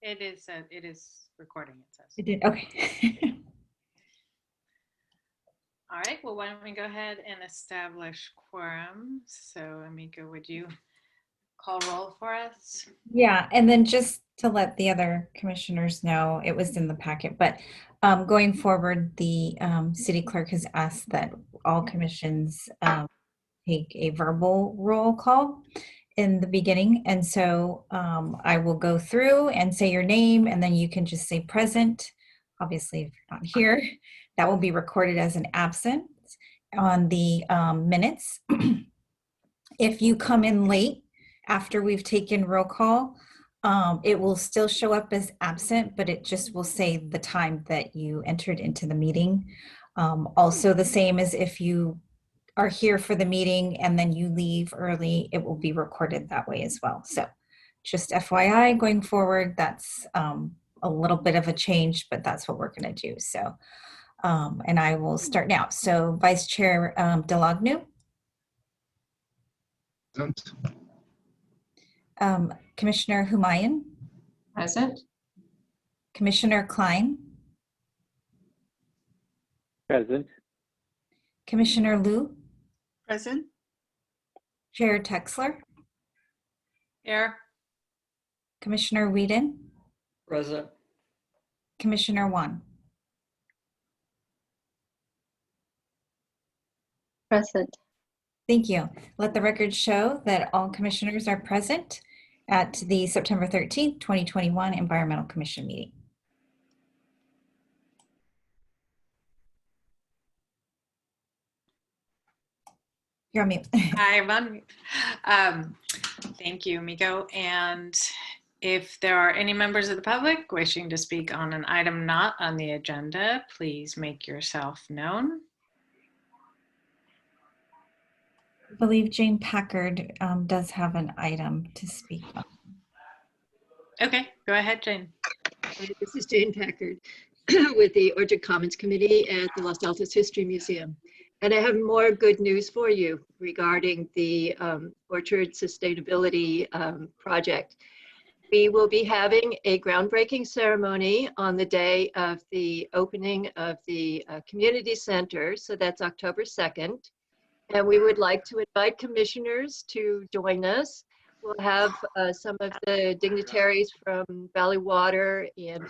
Did it say? It is recording, it says. It did. Okay. All right, well, why don't we go ahead and establish quorum? So Amika, would you call roll for us? Yeah, and then just to let the other commissioners know, it was in the packet, but going forward, the city clerk has asked that all commissions take a verbal roll call in the beginning. And so I will go through and say your name, and then you can just say present. Obviously, if you're not here, that will be recorded as an absent on the minutes. If you come in late after we've taken roll call, it will still show up as absent, but it just will say the time that you entered into the meeting. Also the same as if you are here for the meeting and then you leave early, it will be recorded that way as well. So just FYI, going forward, that's a little bit of a change, but that's what we're going to do. So, and I will start now. So Vice Chair Delagnu. Present. Commissioner Humayun. Present. Commissioner Klein. Present. Commissioner Liu. Present. Chair Texler. Here. Commissioner Whedon. Present. Commissioner Wan. Present. Thank you. Let the record show that all commissioners are present at the September 13th, 2021 Environmental Commission meeting. You're on mute. I'm on mute. Thank you, Miko. And if there are any members of the public wishing to speak on an item not on the agenda, please make yourself known. I believe Jane Packard does have an item to speak on. Okay, go ahead, Jane. This is Jane Packard with the Orchard Commons Committee at the Los Altos History Museum. And I have more good news for you regarding the Orchard Sustainability Project. We will be having a groundbreaking ceremony on the day of the opening of the community center. So that's October 2nd. And we would like to invite commissioners to join us. We'll have some of the dignitaries from Valley Water and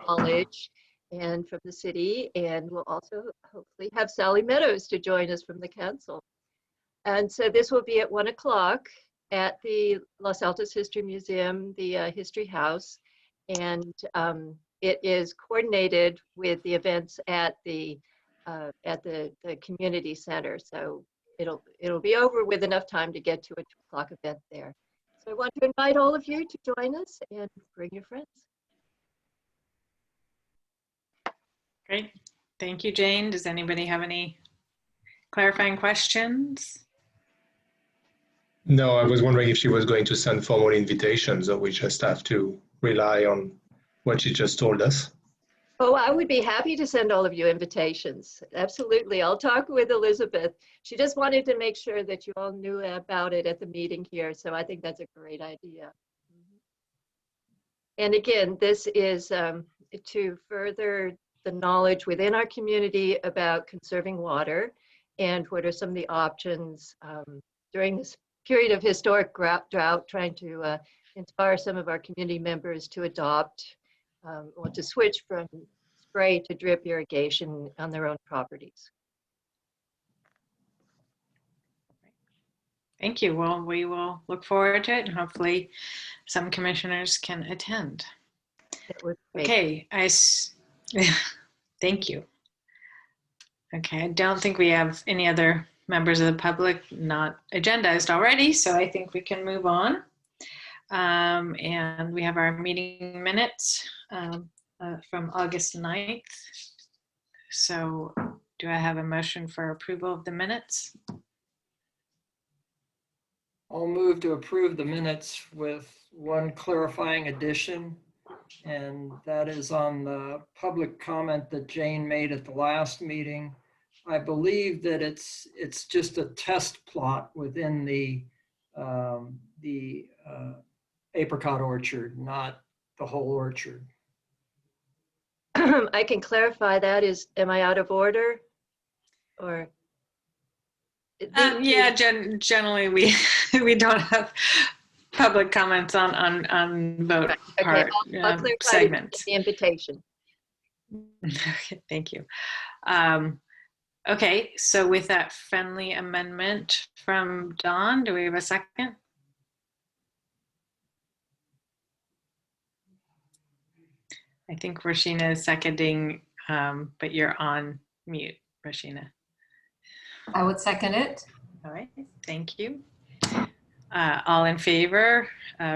College and from the city, and we'll also hopefully have Sally Meadows to join us from the council. And so this will be at 1 o'clock at the Los Altos History Museum, the History House, and it is coordinated with the events at the community center. So it'll be over with enough time to get to a 2 o'clock event there. So I want to invite all of you to join us and bring your friends. Great. Thank you, Jane. Does anybody have any clarifying questions? No, I was wondering if she was going to send formal invitations or we just have to rely on what she just told us. Oh, I would be happy to send all of you invitations. Absolutely. I'll talk with Elizabeth. She just wanted to make sure that you all knew about it at the meeting here. So I think that's a great idea. And again, this is to further the knowledge within our community about conserving water and what are some of the options during this period of historic drought, trying to inspire some of our community members to adopt or to switch from spray to drip irrigation on their own properties. Thank you. Well, we will look forward to it and hopefully some commissioners can attend. Okay, thank you. Okay, I don't think we have any other members of the public not agendized already, so I think we can move on. And we have our meeting minutes from August 9th. So do I have a motion for approval of the minutes? I'll move to approve the minutes with one clarifying addition, and that is on the public comment that Jane made at the last meeting. I believe that it's just a test plot within the apricot orchard, not the whole orchard. I can clarify that. Am I out of order? Or? Yeah, generally we we don't have public comments on vote Okay, part I'll clarify segments. the invitation. Okay, thank you. Okay, so with that friendly amendment from Dawn, do we have a second? I think Rashina is seconding, but you're on mute, Rashina. I would second it. All right, thank you. All in favor,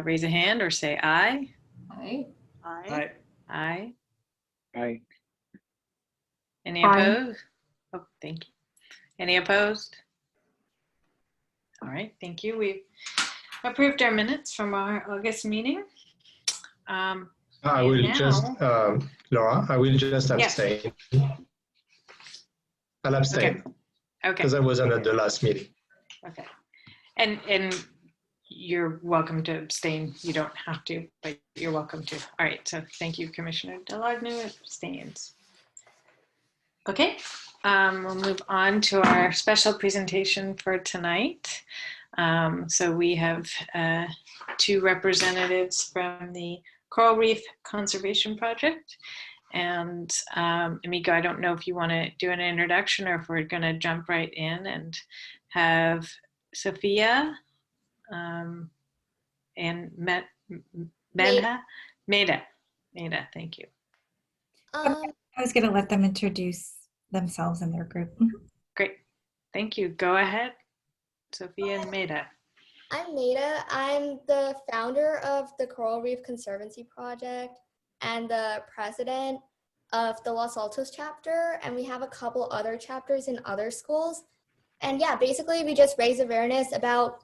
raise a hand or say aye. Aye. I, Aye. Aye. Any Aye. opposed? Oh, thank you. Any opposed? All right, thank you. We've approved our minutes from our August meeting. I will now- just, Laura, I will just Yes. abstain. I'll abstain Okay, because I wasn't at the last meeting. okay. And you're welcome to abstain. You don't have to, but you're welcome to. All right, so thank you, Commissioner Delagnu abstains. Okay, we'll move on to our special presentation for tonight. So we have two representatives from the Coral Reef Conservation Project. And Amico, I don't know if you want to do an introduction or if we're going to jump right in and have Sophia and Meda, thank you. I was going to let them introduce themselves and their group. Great, thank you. Go ahead, Sophia and Meda. I'm Nada. I'm the founder of the Coral Reef Conservancy Project and the president of the Los Altos chapter. And we have a couple other chapters in other schools. And yeah, basically we just raise awareness about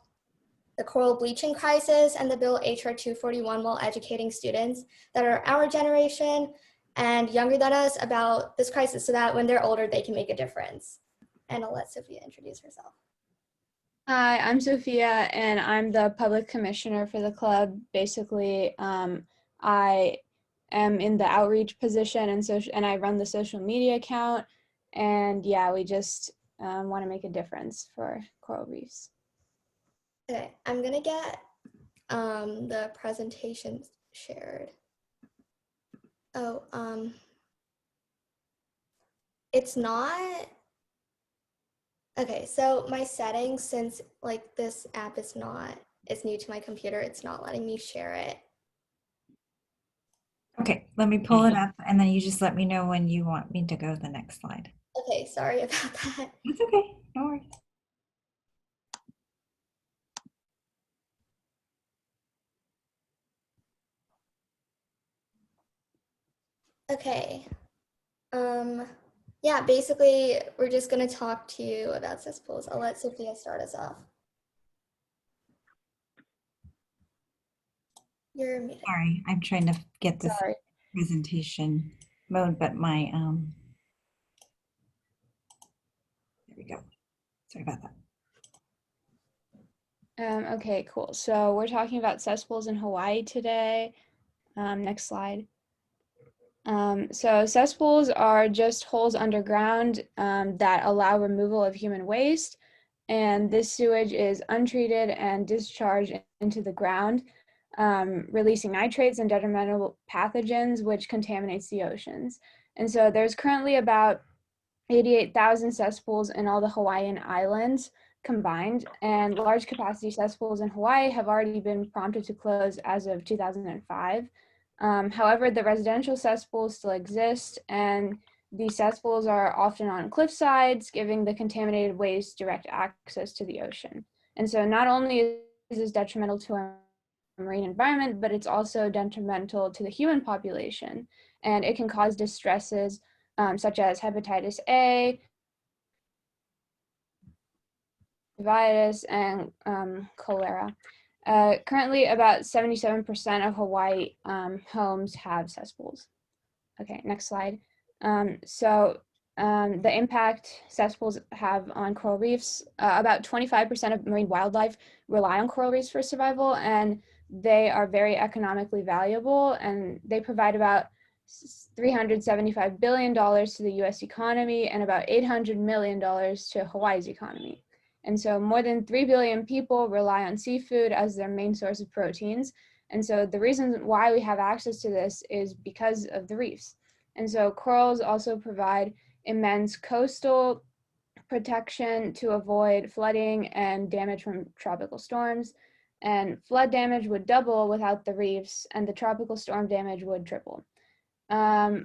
the coral bleaching crisis and the bill HR 241 while educating students that are our generation and younger than us about this crisis so that when they're older, they can make a difference. And I'll let Sophia introduce herself. Hi, I'm Sophia, and I'm the public commissioner for the club. Basically, I am in the outreach position and I run the social media account. And yeah, we just want to make a difference for coral reefs. Okay, I'm gonna get the presentation shared. Oh, it's not. Okay, so my settings, since like this app is new to my computer, it's not letting me share it. Okay, let me pull it up and then you just let me know when you want me to go to the next slide. Okay, sorry about that. It's okay, no worries. Okay. Yeah, basically, we're just gonna talk to you about cesspools. I'll let Sophia start us off. You're muted. Sorry, I'm trying to get this Sorry. presentation mode, but my, there we go. Sorry about that. Okay, cool. So we're talking about cesspools in Hawaii today. Next slide. So cesspools are just holes underground that allow removal of human waste. And this sewage is untreated and discharged into the ground, releasing nitrates and detrimental pathogens, which contaminates the oceans. And so there's currently about 88,000 cesspools in all the Hawaiian islands combined, and large capacity cesspools in Hawaii have already been prompted to close as of 2005. However, the residential cesspools still exist, and these cesspools are often on cliff sides, giving the contaminated waste direct access to the ocean. And so not only is this detrimental to our marine environment, but it's also detrimental to the human population, and it can cause distresses such as hepatitis A, virus, and cholera. Currently, about 77% of Hawaii homes have cesspools. Okay, next slide. So the impact cesspools have on coral reefs. About 25% of marine wildlife rely on coral reefs for survival, and they are very economically valuable, and they provide about $375 billion to the US economy and about $800 million to Hawaii's economy. And so more than 3 billion people rely on seafood as their main source of proteins. And so the reason why we have access to this is because of the reefs. And so corals also provide immense coastal protection to avoid flooding and damage from tropical storms. And flood damage would double without the reefs, and the tropical storm damage would triple.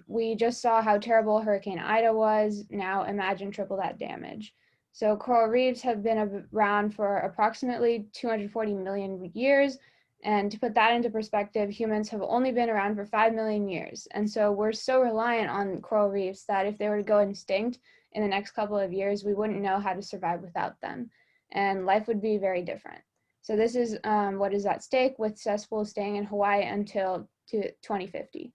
We just saw how terrible Hurricane Ida was. Now imagine triple that damage. So coral reefs have been around for approximately 240 million years. And to put that into perspective, humans have only been around for 5 million years. And so we're so reliant on coral reefs that if they were to go extinct in the next couple of years, we wouldn't know how to survive without them. And life would be very different. So this is what is at stake with cesspools staying in Hawaii until 2050.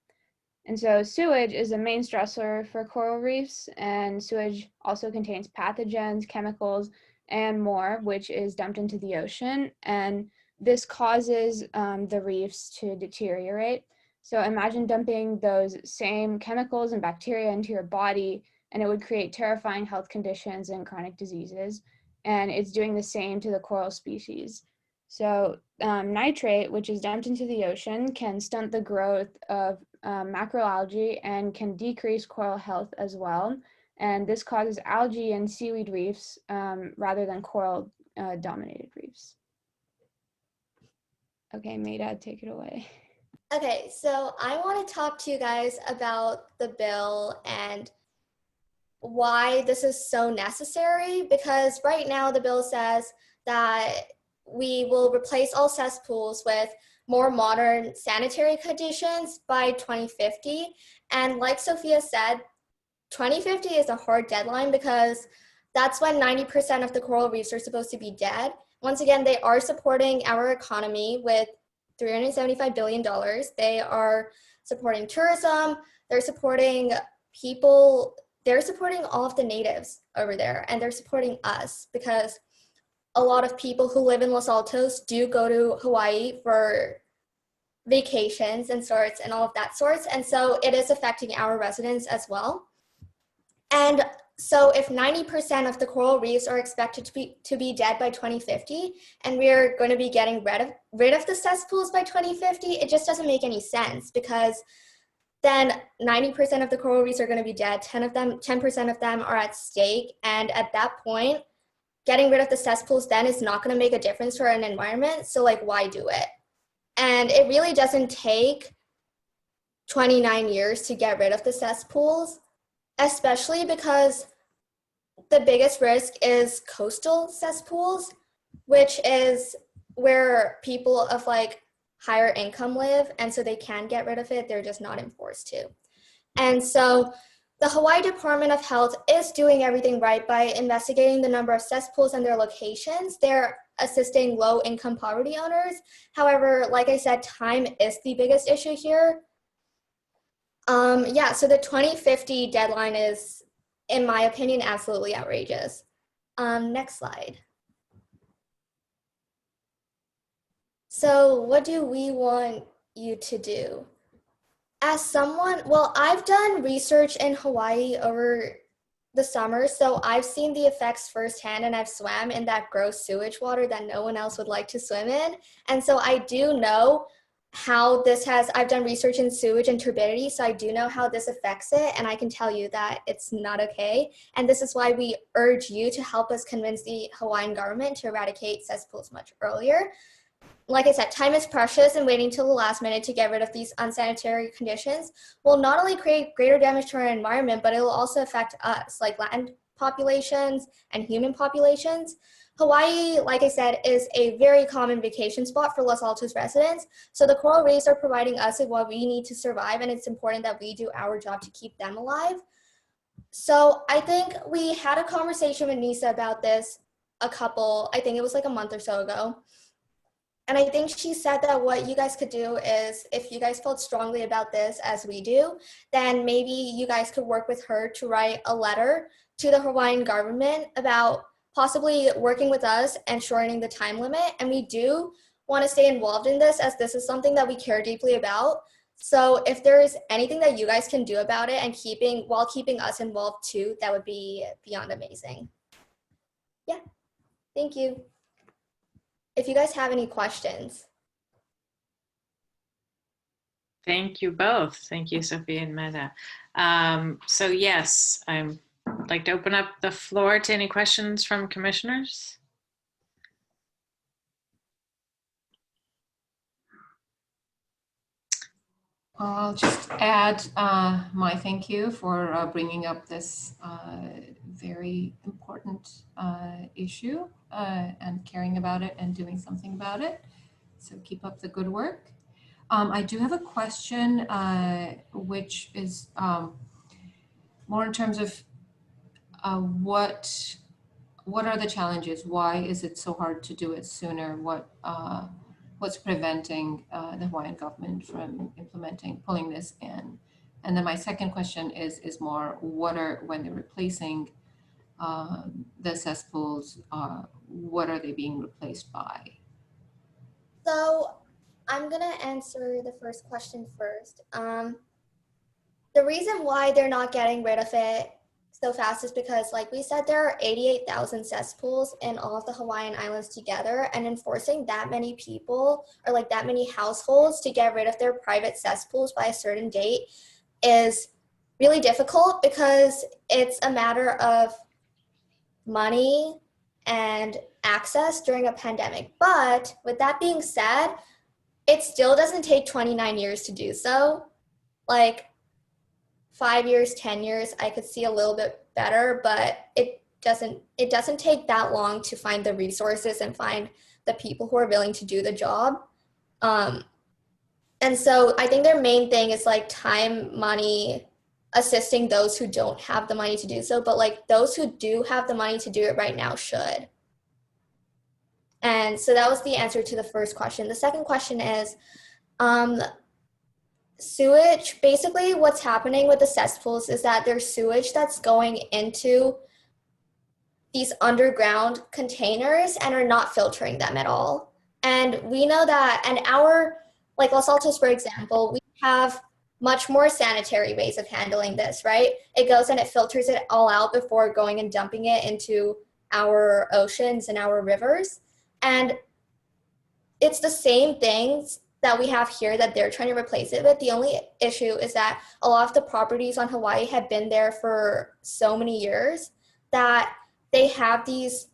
And so sewage is a main stressor for coral reefs, and sewage also contains pathogens, chemicals, and more, which is dumped into the ocean. And this causes the reefs to deteriorate. So imagine dumping those same chemicals and bacteria into your body, and it would create terrifying health conditions and chronic diseases. And it's doing the same to the coral species. So nitrate, which is dumped into the ocean, can stunt the growth of macroalgae and can decrease coral health as well. And this causes algae and seaweed reefs rather than coral dominated reefs. Okay, Maida, take it away. Okay, so I want to talk to you guys about the bill and why this is so necessary, because right now the bill says that we will replace all cesspools with more modern sanitary conditions by 2050. And like Sophia said, 2050 is a hard deadline because that's when 90% of the coral reefs are supposed to be dead. Once again, they are supporting our economy with $375 billion. They are supporting tourism. They're supporting people. They're supporting all of the natives over there, and they're supporting us because a lot of people who live in Los Altos do go to Hawaii for vacations and sorts and all of that sorts. And so it is affecting our residents as well. And so if 90% of the coral reefs are expected to be dead by 2050, and we're going to be getting rid of the cesspools by 2050, it just doesn't make any sense, because then 90% of the coral reefs are going to be dead, 10% of them are at stake, and at that point, getting rid of the cesspools then is not going to make a difference for an environment, so like, why do it? And it really doesn't take 29 years to get rid of the cesspools, especially because the biggest risk is coastal cesspools, which is where people of like higher income live, and so they can get rid of it, they're just not enforced to. And so the Hawaii Department of Health is doing everything right by investigating the number of cesspools and their locations. They're assisting low-income poverty owners. However, like I said, time is the biggest issue here. Yeah, so the 2050 deadline is, in my opinion, absolutely outrageous. Next slide. So what do we want you to do? As someone, well, I've done research in Hawaii over the summer, so I've seen the effects firsthand, and I've swam in that gross sewage water that no one else would like to swim in. And so I do know how this has, I've done research in sewage and turbidity, so I do know how this affects it, and I can tell you that it's not okay. And this is why we urge you to help us convince the Hawaiian government to eradicate cesspools much earlier. Like I said, time is precious, and waiting till the last minute to get rid of these unsanitary conditions will not only create greater damage to our environment, but it will also affect us, like land populations and human populations. Hawaii, like I said, is a very common vacation spot for Los Altos residents. So the coral reefs are providing us with what we need to survive, and it's important that we do our job to keep them alive. So I think we had a conversation with Nisa about this I think it was like a month or so ago. And I think she said that what you guys could do is, if you guys felt strongly about this as we do, then maybe you guys could work with her to write a letter to the Hawaiian government about possibly working with us and shortening the time limit. And we do want to stay involved in this, as this is something that we care deeply about. So if there's anything that you guys can do about it and while keeping us involved too, that would be beyond amazing. Yeah, thank you. If you guys have any questions. Thank you both. Thank you, Sophie and Meta. So yes, I'd like to open up the floor to any questions from commissioners. I'll just add my thank you for bringing up this very important issue and caring about it and doing something about it. So keep up the good work. I do have a question, which is more in terms of what are the challenges? Why is it so hard to do it sooner? What's preventing the Hawaiian government from pulling this in? And then my second question is more, when they're replacing the cesspools, what are they being replaced by? So I'm gonna answer the first question first. The reason why they're not getting rid of it so fast is because, like we said, there are 88,000 cesspools in all of the Hawaiian Islands together, and enforcing that many people or like that many households to get rid of their private cesspools by a certain date is really difficult, because it's a matter of money and access during a pandemic. But with that being said, it still doesn't take 29 years to do so. Like 5 years, 10 years, I could see a little bit better, but it doesn't take that long to find the resources and find the people who are willing to do the job. And so I think their main thing is like time, money, assisting those who don't have the money to do so, but like those who do have the money to do it right now should. And so that was the answer to the first question. The second question is, sewage. Basically what's happening with the cesspools is that there's sewage that's going into these underground containers and are not filtering them at all. And we know that, and like Los Altos, for example, we have much more sanitary ways of handling this, right? It goes and it filters it all out before going and dumping it into our oceans and our rivers. And it's the same things that we have here that they're trying to replace it with. The only issue is that a lot of the properties on Hawaii have been there for so many years that they have these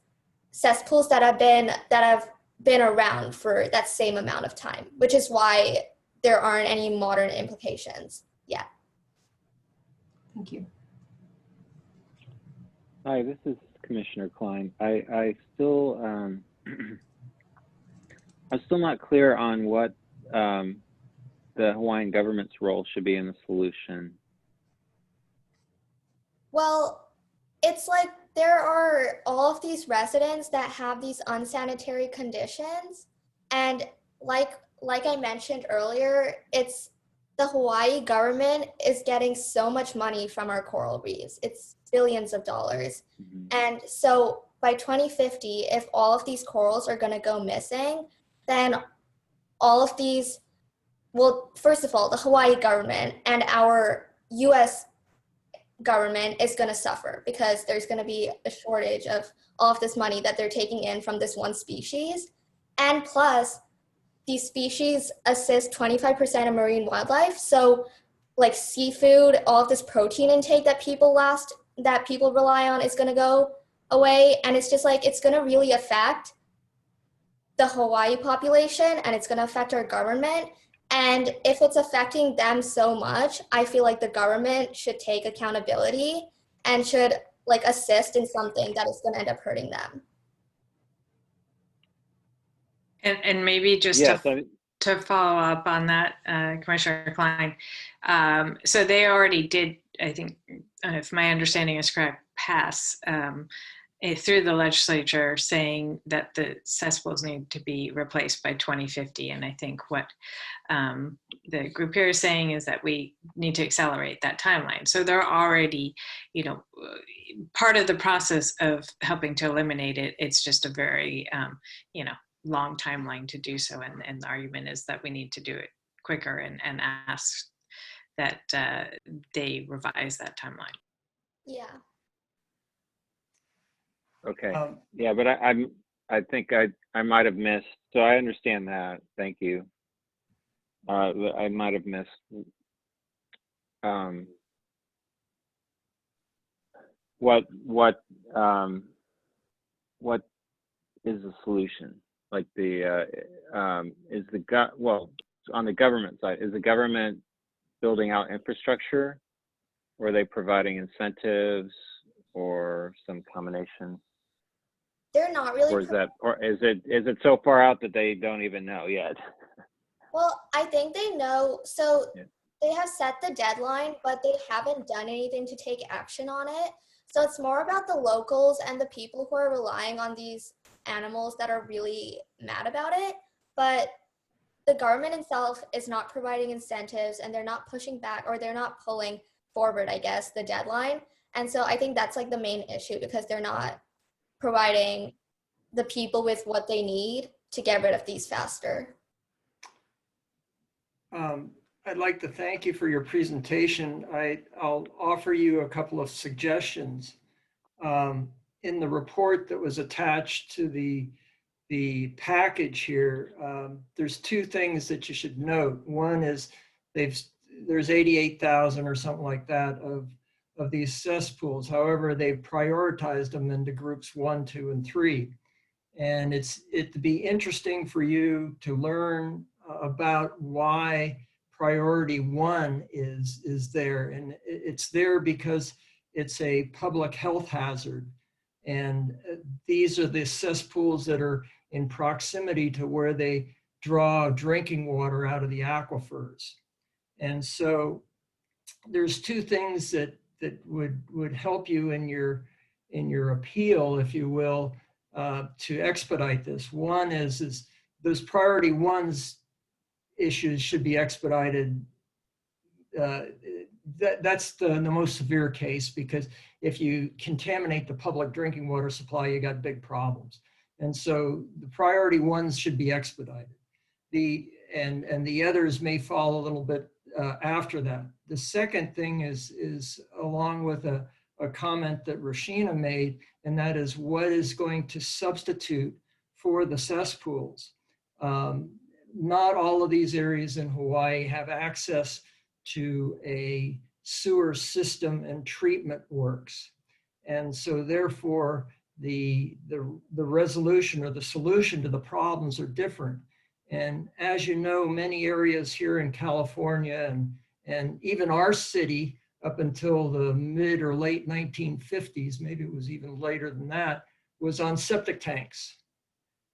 cesspools that have been around for that same amount of time, which is why there aren't any modern implications yet. Thank you. Hi, this is Commissioner Klein. I'm still not clear on what the Hawaiian government's role should be in the solution. Well, it's like there are all of these residents that have these unsanitary conditions, and like I mentioned earlier, it's the Hawaii government is getting so much money from our coral reefs. It's billions of dollars. Mm-hmm. And so by 2050, if all of these corals are going to go missing, then all of these, well, first of all, the Hawaii government and our US government is going to suffer, because there's going to be a shortage of all of this money that they're taking in from this one species. And plus, these species assist 25% of marine wildlife. So like seafood, all of this protein intake that people rely on is going to go away. And it's just like, it's going to really affect the Hawaii population, and it's going to affect our government. And if it's affecting them so much, I feel like the government should take accountability and should like assist in something that is going to end up hurting them. And maybe just Yes, to follow up on that, Commissioner Klein. So they already did, I think, if my understanding is correct, pass through the legislature saying that the cesspools need to be replaced by 2050. And I think what the group here is saying is that we need to accelerate that timeline. So they're already, part of the process of helping to eliminate it. It's just a very, long timeline to do so. And the argument is that we need to do it quicker and ask that they revise that timeline. Yeah. Okay. Yeah, but I think I might have missed. So I understand that. Thank you. I might have missed. What is the solution? Like on the government side, is the government building out infrastructure, or are they providing incentives, or some combination? They're not really. Or is it so far out that they don't even know yet? Well, I think they know. So Yeah. they have set the deadline, but they haven't done anything to take action on it. So it's more about the locals and the people who are relying on these animals that are really mad about it. But the government itself is not providing incentives, and they're not pushing back, or they're not pulling forward, I guess, the deadline. And so I think that's like the main issue, because they're not providing the people with what they need to get rid of these faster. I'd like to thank you for your presentation. I'll offer you a couple of suggestions. In the report that was attached to the package here, there's two things that you should note. One is there's 88,000 or something like that of these cesspools. However, they've prioritized them into groups 1, 2, and 3. And it'd be interesting for you to learn about why priority 1 is there. And it's there because it's a public health hazard. And these are the cesspools that are in proximity to where they draw drinking water out of the aquifers. And so there's two things that would help you in your appeal, if you will, to expedite this. One is those priority 1's issues should be expedited. That's the most severe case, because if you contaminate the public drinking water supply, you got big problems. And so the priority 1's should be expedited. And the others may fall a little bit after that. The second thing is along with a comment that Rashina made, and that is what is going to substitute for the cesspools. Not all of these areas in Hawaii have access to a sewer system and treatment works. And so therefore the resolution or the solution to the problems are different. And as you know, many areas here in California and even our city up until the mid or late 1950s, maybe it was even later than that, was on septic tanks.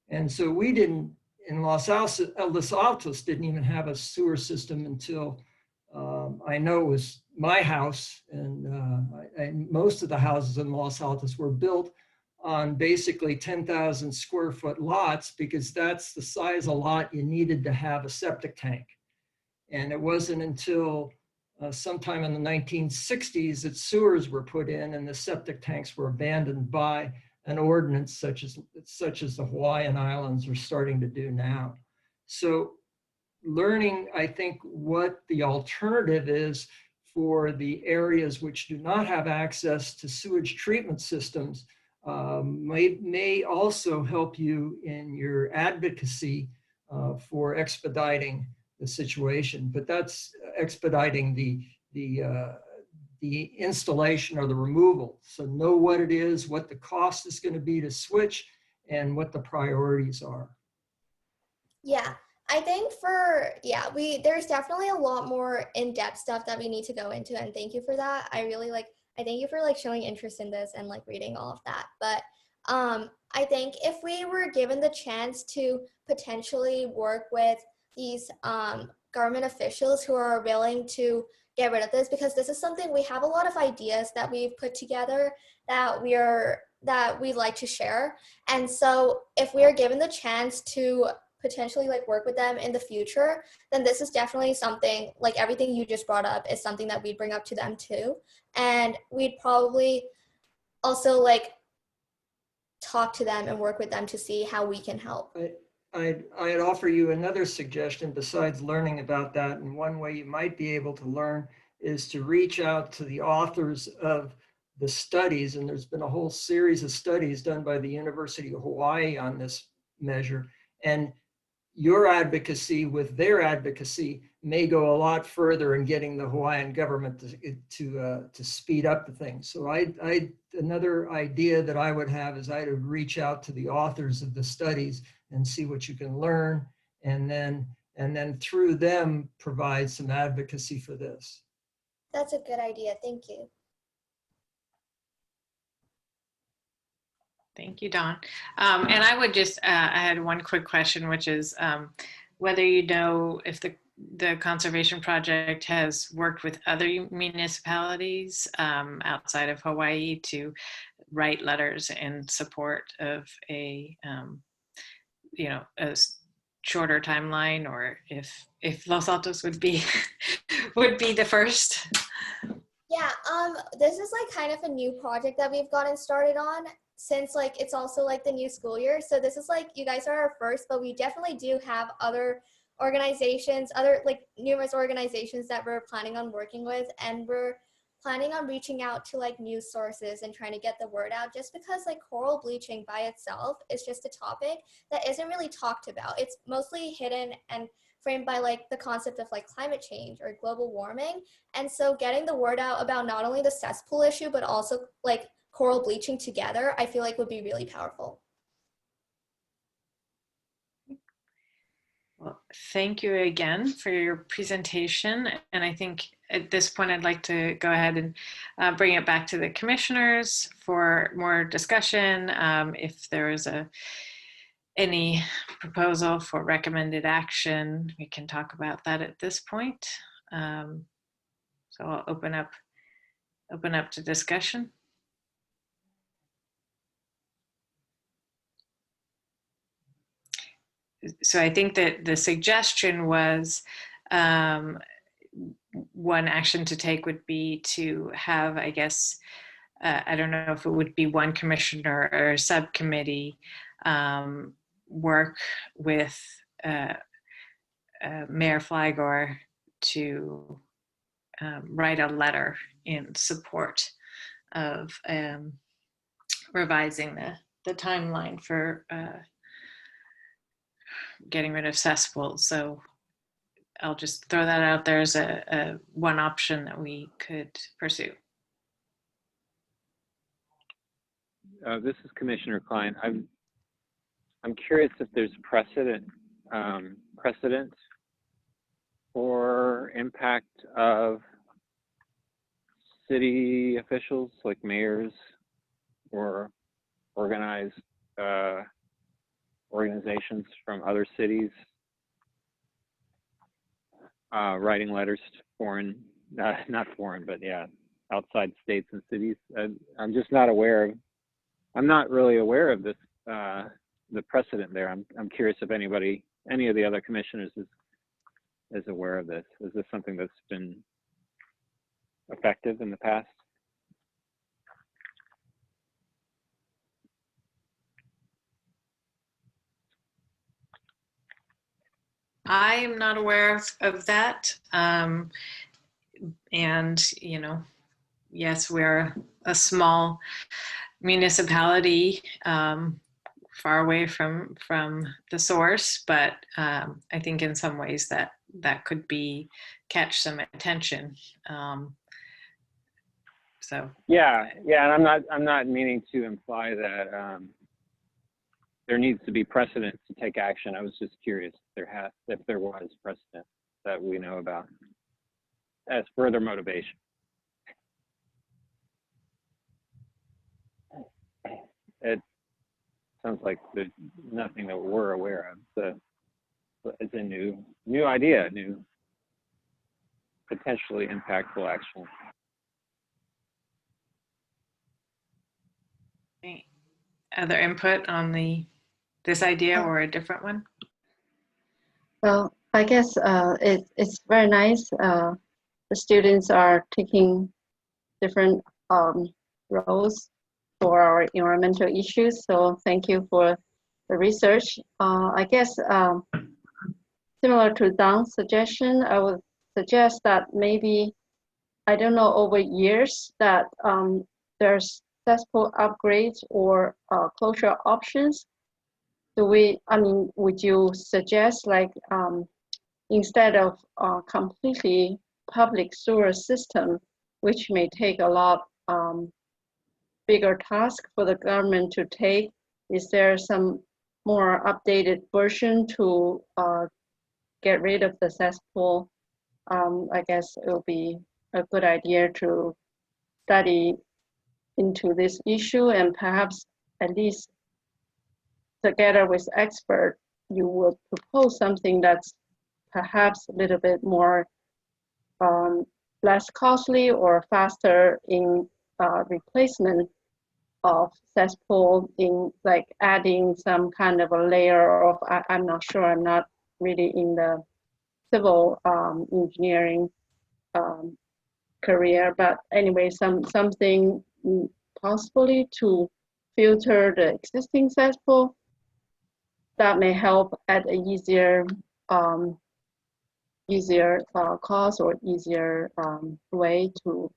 And so we didn't, in Los Altos didn't even have a sewer system until I know it was my house, and most of the houses in Los Altos were built on basically 10,000 square foot lots, because that's the size of lot you needed to have a septic tank. And it wasn't until sometime in the 1960s that sewers were put in and the septic tanks were abandoned by an ordinance such as the Hawaiian Islands are starting to do now. So learning, I think, what the alternative is for the areas which do not have access to sewage treatment systems may also help you in your advocacy for expediting the situation. But that's expediting the installation or the removal. So know what it is, what the cost is going to be to switch, and what the priorities are. Yeah, I think there's definitely a lot more in-depth stuff that we need to go into, and thank you for that. I thank you for showing interest in this and reading all of that. But I think if we were given the chance to potentially work with these government officials who are willing to get rid of this, because this is something, we have a lot of ideas that we've put together that we are that we'd like to share. And so if we are given the chance to potentially like work with them in the future, then this is definitely something, like everything you just brought up is something that we'd bring up to them too. And we'd probably also like talk to them and work with them to see how we can help. I'd offer you another suggestion besides learning about that. And one way you might be able to learn is to reach out to the authors of the studies. And there's been a whole series of studies done by the University of Hawaii on this measure. And your advocacy with their advocacy may go a lot further in getting the Hawaiian government to speed up the thing. So another idea that I would have is I'd reach out to the authors of the studies and see what you can learn, and then through them provide some advocacy for this. That's a good idea. Thank you. Thank you, Dawn. And I would just, I had one quick question, which is whether you know if the Conservation Project has worked with other municipalities outside of Hawaii to write letters in support of a, a shorter timeline, or if Los Altos would be would be the first. Yeah, this is like kind of a new project that we've gotten started on, since like it's also like the new school year. So this is like, you guys are our first, but we definitely do have other organizations, other like numerous organizations that we're planning on working with, and we're planning on reaching out to like news sources and trying to get the word out, just because like coral bleaching by itself is just a topic that isn't really talked about. It's mostly hidden and framed by like the concept of like climate change or global warming. And so getting the word out about not only the cesspool issue, but also like coral bleaching together, I feel like would be really powerful. Well, thank you again for your presentation. And I think at this point, I'd like to go ahead and bring it back to the commissioners for more discussion. If there is any proposal for recommended action, we can talk about that at this point. So I'll open up to discussion. So I think that the suggestion was one action to take would be to have, I guess, I don't know if it would be one commissioner or a subcommittee work with Mayor Flygore to write a letter in support of revising the timeline for getting rid of cesspools. So I'll just throw that out there as a one option that we could pursue. This is Commissioner Klein. I'm curious if there's precedent for impact of city officials like mayors or organizations from other cities writing letters to foreign, not foreign, but yeah, outside states and cities. I'm just not aware of, I'm not really aware of this, the precedent there. I'm curious if any of the other commissioners is aware of this. Is this something that's been effective in the past? I am not aware of that. And, yes, we're a small municipality far away from the source, but I think in some ways that could catch some attention. So yeah, and I'm not meaning to imply that there needs to be precedent to take action. I was just curious if there was precedent that we know about as further motivation. It sounds like there's nothing that we're aware of. So it's a new idea, new potentially impactful action. other input on this idea or a different one? Well, I guess it's very nice. The students are taking different roles for our environmental issues. So thank you for the research. I guess similar to Don's suggestion, I would suggest that maybe, I don't know, over years that there's successful upgrades or closure options. Would you suggest like instead of completely public sewer system, which may take a lot bigger task for the government to take, is there some more updated version to get rid of the cesspool? I guess it will be a good idea to study into this issue, and perhaps at least together with expert, you would propose something that's perhaps a little bit more less costly or faster in replacement of cesspool, in like adding some kind of a layer of, I'm not sure, I'm not really in the civil engineering career, but anyway, something possibly to filter the existing cesspool that may help at a easier cost or easier way to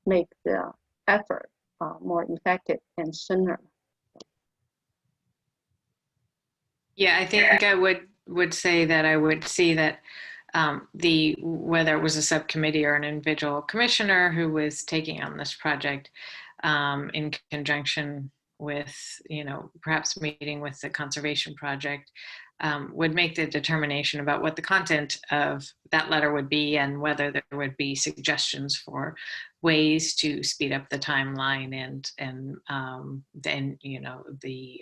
make the effort more effective and sooner. Yeah, I think I would say that I would see that whether it was a subcommittee or an individual commissioner who was taking on this project in conjunction with, perhaps meeting with the conservation project, would make the determination about what the content of that letter would be and whether there would be suggestions for ways to speed up the timeline and then, the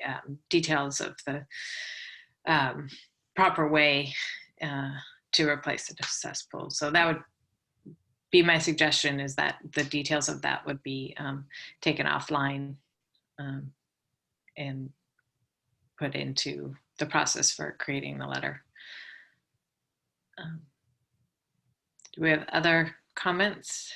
details of the proper way to replace the cesspool. So that would be my suggestion, is that the details of that would be taken offline and put into the process for creating the letter. Do we have other comments?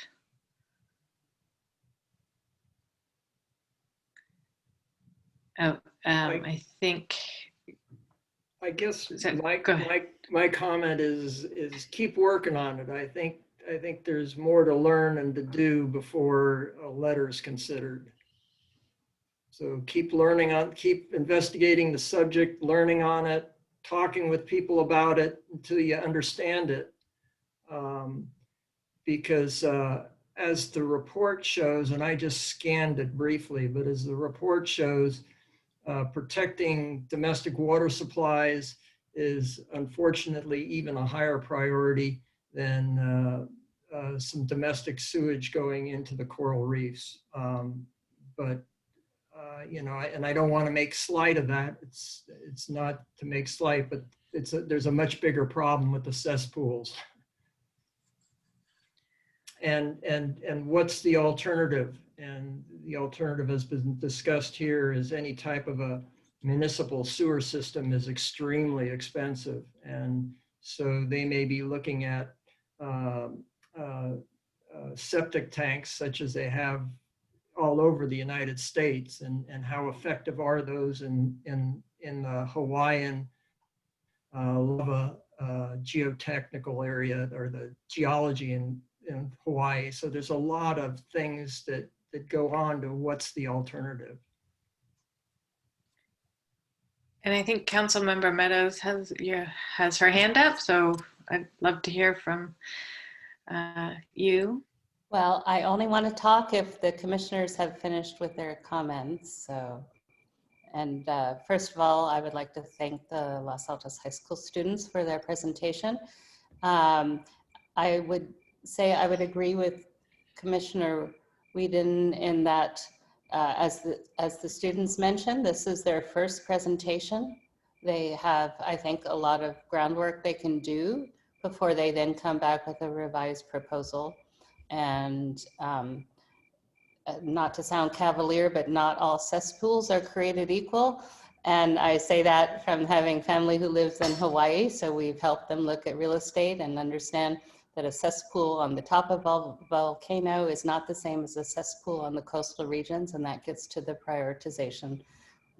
Oh, I think. I guess Go ahead. my comment is keep working on it. I think there's more to learn and to do before a letter is considered. So keep investigating the subject, learning on it, talking with people about it until you understand it. Because as the report shows, and I just scanned it briefly, but as the report shows, protecting domestic water supplies is unfortunately even a higher priority than some domestic sewage going into the coral reefs. And I don't want to make slight of that. It's not to make slight, but there's a much bigger problem with the cesspools. And what's the alternative? And the alternative has been discussed here is any type of a municipal sewer system is extremely expensive. And so they may be looking at septic tanks such as they have all over the United States, and how effective are those in the Hawaiian lava geotechnical area, or the geology in Hawaii. So there's a lot of things that go on to what's the alternative. And I think Councilmember Meadows has her hand up, so I'd love to hear from you. Well, I only want to talk if the commissioners have finished with their comments. So, and first of all, I would like to thank the Los Altos High School students for their presentation. I would say I would agree with Commissioner Whedon in that, as the students mentioned, this is their first presentation. They have, I think, a lot of groundwork they can do before they then come back with a revised proposal. And not to sound cavalier, but not all cesspools are created equal. And I say that from having family who lives in Hawaii. So we've helped them look at real estate and understand that a cesspool on the top of a volcano is not the same as a cesspool on the coastal regions. And that gets to the prioritization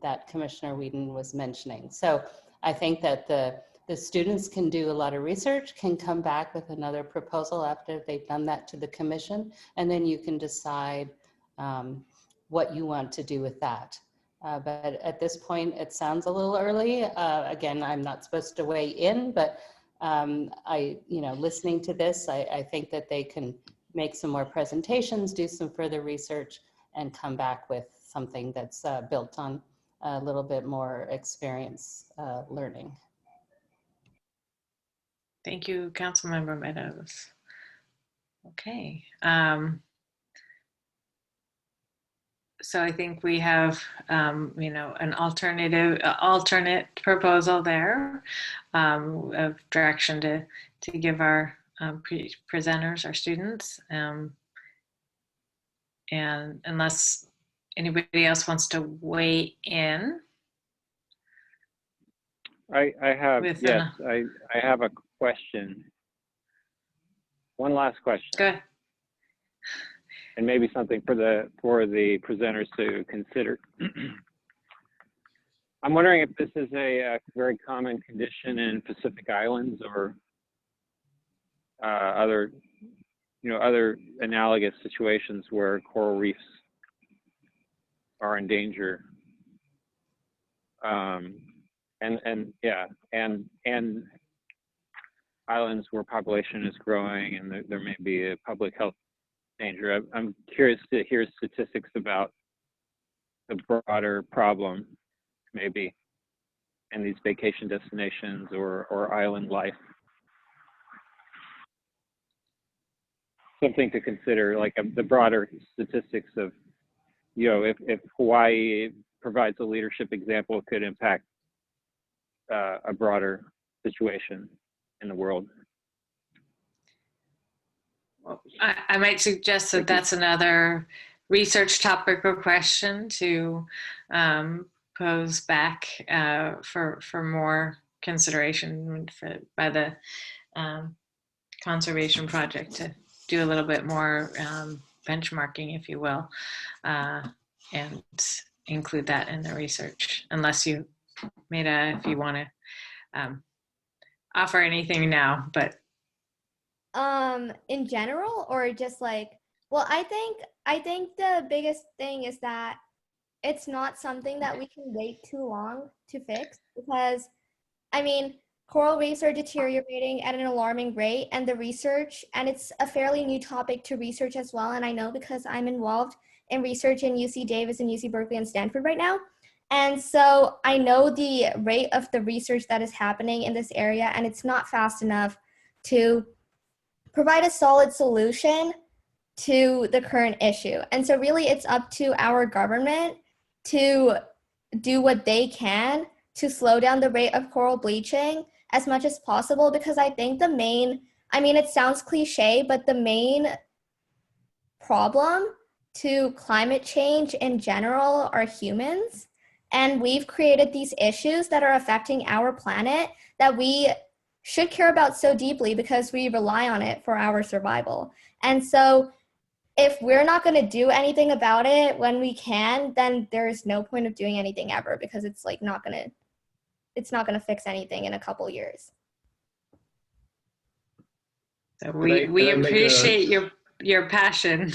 that Commissioner Whedon was mentioning. So I think that the students can do a lot of research, can come back with another proposal after they've done that to the commission, and then you can decide what you want to do with that. But at this point, it sounds a little early. Again, I'm not supposed to weigh in, but listening to this, I think that they can make some more presentations, do some further research, and come back with something that's built on a little bit more experience learning. Thank you, Councilmember Meadows. Okay. So I think we have, an alternate proposal there of direction to give our presenters, our students. And unless anybody else wants to weigh in. I have a question. One last question. Go ahead. And maybe something for the presenters to consider. I'm wondering if this is a very common condition in Pacific Islands or other analogous situations where coral reefs are in danger. And islands where population is growing and there may be a public health danger. I'm curious to hear statistics about the broader problem, maybe, in these vacation destinations or island life. Something to consider, like the broader statistics of, if Hawaii provides a leadership example, it could impact a broader situation in the world. Well, I might suggest that that's another research topic or question to pose back for more consideration by the Conservation Project to do a little bit more benchmarking, if you will, and include that in the research. Unless you, Maida, if you want to offer anything now, but. In general, or just like, well, I think the biggest thing is that it's not something that we can wait too long to fix, because coral reefs are deteriorating at an alarming rate, and the research, and it's a fairly new topic to research as well. And I know because I'm involved in research in UC Davis and UC Berkeley and Stanford right now. And so I know the rate of the research that is happening in this area, and it's not fast enough to provide a solid solution to the current issue. And so really it's up to our government to do what they can to slow down the rate of coral bleaching as much as possible, because I think the main, it sounds cliche, but the main problem to climate change in general are humans. And we've created these issues that are affecting our planet that we should care about so deeply because we rely on it for our survival. And so if we're not going to do anything about it when we can, then there's no point of doing anything ever, because it's like not going to fix anything in a couple years. So we appreciate your passion.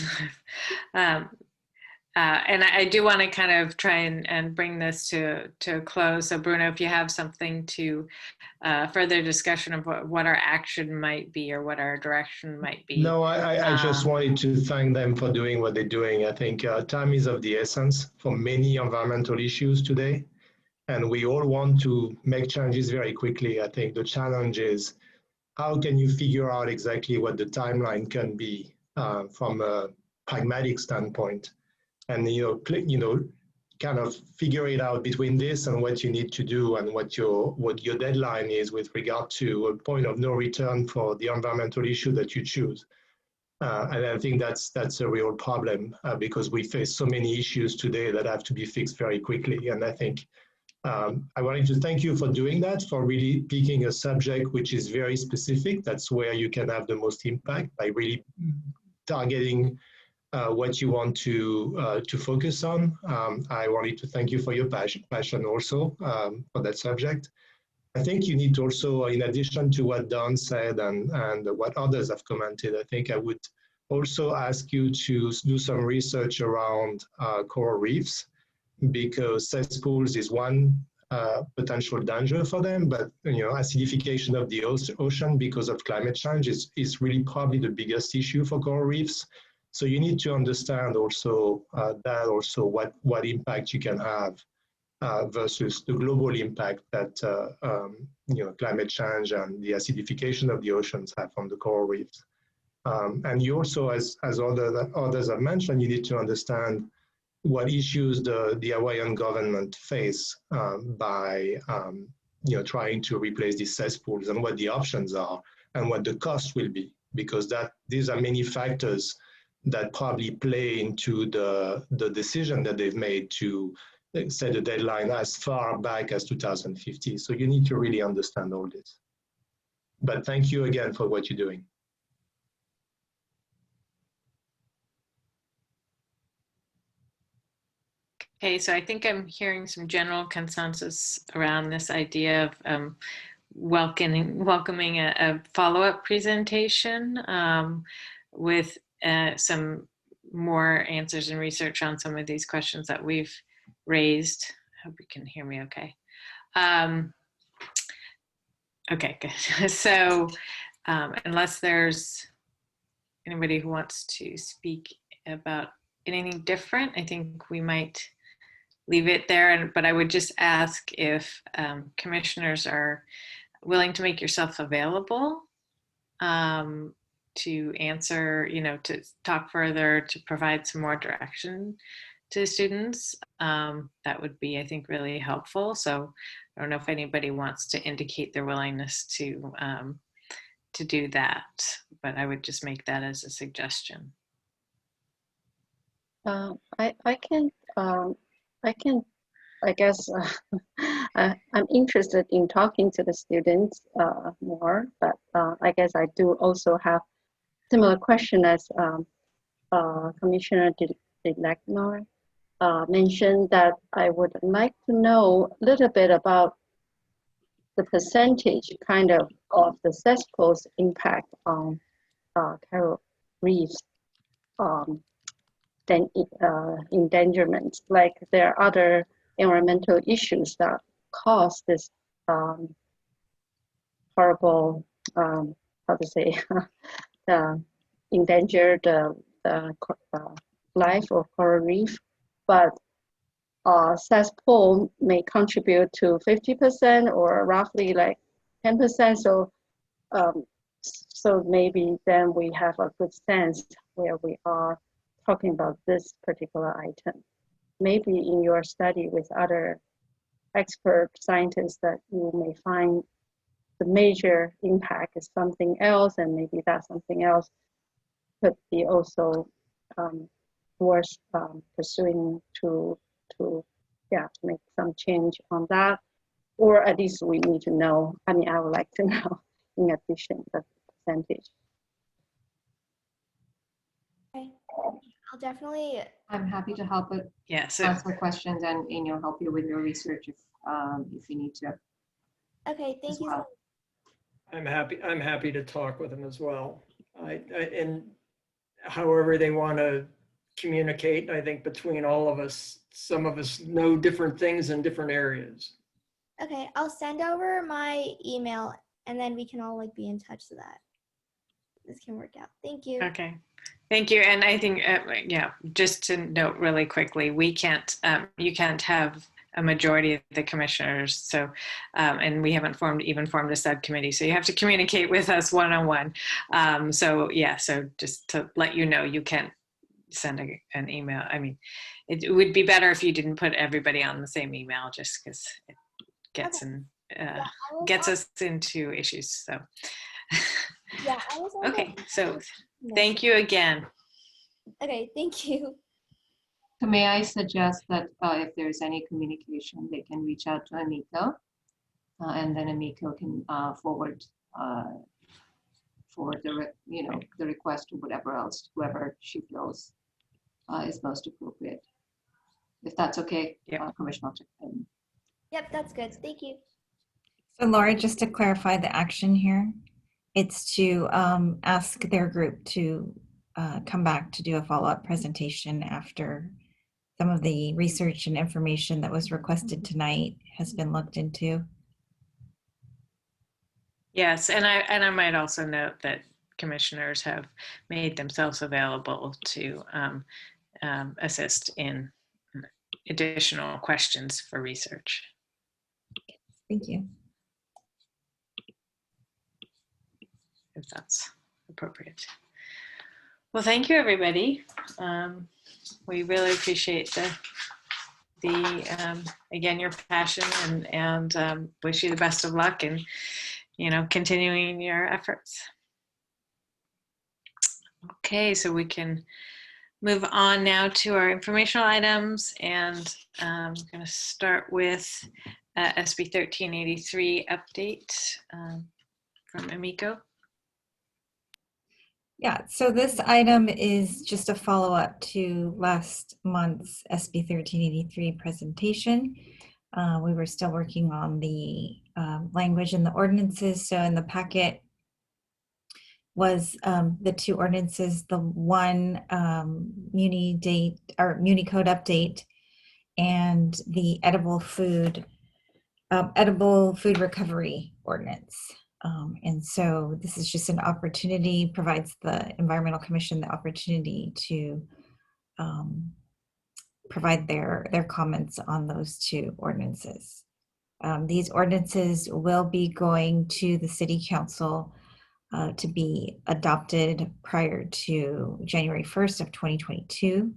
And I do want to kind of try and bring this to a close. So Bruno, if you have something to further discussion of what our action might be or what our direction might be. No, I just wanted to thank them for doing what they're doing. I think time is of the essence for many environmental issues today, and we all want to make changes very quickly. I think the challenge is how can you figure out exactly what the timeline can be from a pragmatic standpoint, and kind of figure it out between this and what you need to do and what your deadline is with regard to a point of no return for the environmental issue that you choose. And I think that's a real problem because we face so many issues today that have to be fixed very quickly. And I think I wanted to thank you for doing that, for really picking a subject which is very specific. That's where you can have the most impact by really targeting what you want to focus on. I wanted to thank you for your passion also for that subject. I think you need to also, in addition to what Don said and what others have commented, I think I would also ask you to do some research around coral reefs, because cesspools is one potential danger for them, but acidification of the ocean because of climate change is really probably the biggest issue for coral reefs. So you need to understand also what impact you can have versus the global impact that climate change and the acidification of the oceans have on the coral reefs. And you also, as others have mentioned, you need to understand what issues the Hawaiian government face by trying to replace these cesspools, and what the options are and what the cost will be, because these are many factors that probably play into the decision that they've made to set a deadline as far back as 2050. So you need to really understand all this. But thank you again for what you're doing. Okay, so I think I'm hearing some general consensus around this idea of welcoming a follow-up presentation with some more answers and research on some of these questions that we've raised. I hope you can hear me okay. Okay, good. So unless there's anybody who wants to speak about anything different, I think we might leave it there. But I would just ask if commissioners are willing to make yourself available to answer, to talk further, to provide some more direction to students. That would be, I think, really helpful. So I don't know if anybody wants to indicate their willingness to do that, but I would just make that as a suggestion. I guess I'm interested in talking to the students more, but I guess I do also have similar question as Commissioner DeLegnar mentioned, that I would like to know a little bit about the percentage of the cesspools impact on coral reefs endangerment. Like there are other environmental issues that cause this horrible, endanger the life of coral reef, but cesspool may contribute to 50% or roughly like 10%. So maybe then we have a good sense where we are talking about this particular item. Maybe in your study with other expert scientists that you may find the major impact is something else, and maybe that something else could be also worth pursuing to make some change on that, or at least we need to know. I mean, I would like to know in addition the percentage. Okay, I'll definitely. I'm happy to help with answer questions and help you with your research if you need to. Okay, thank you. Well. I'm happy to talk with them as well. And however they want to communicate, I think between all of us, some of us know different things in different areas. Okay, I'll send over my email and then we can all be in touch so that this can work out. Thank you. Okay. Thank you. And I think, just to note really quickly, we can't, you can't have a majority of the commissioners. So, and we haven't even formed a subcommittee. So you have to communicate with us one-on-one. So just to let you know, you can't send an email. I mean, it would be better if you didn't put everybody on the same email, just because it gets us into issues. So Yeah, I was on Okay, so the- thank you again. Okay, thank you. So may I suggest that if there's any communication, they can reach out to Amiko, and then Amiko can forward the request to whoever she feels is most appropriate. If that's okay, Yep. Commissioner. Yep, that's good. Thank you. So Laura, just to clarify the action here, it's to ask their group to come back to do a follow-up presentation after some of the research and information that was requested tonight has been looked into. Yes, and I might also note that commissioners have made themselves available to assist in additional questions for research. Thank you. If that's appropriate. Well, thank you, everybody. We really appreciate again, your passion and wish you the best of luck in, continuing your efforts. Okay, so we can move on now to our informational items, and I'm going to start with SB 1383 update from Amiko. Yeah, so this item is just a follow-up to last month's SB 1383 presentation. We were still working on the language in the ordinances. So in the packet was the two ordinances, the one Muni code update and the edible food recovery ordinance. And so this is just an opportunity, provides the Environmental Commission the opportunity to provide their comments on those two ordinances. These ordinances will be going to the City Council to be adopted prior to January 1st of 2022.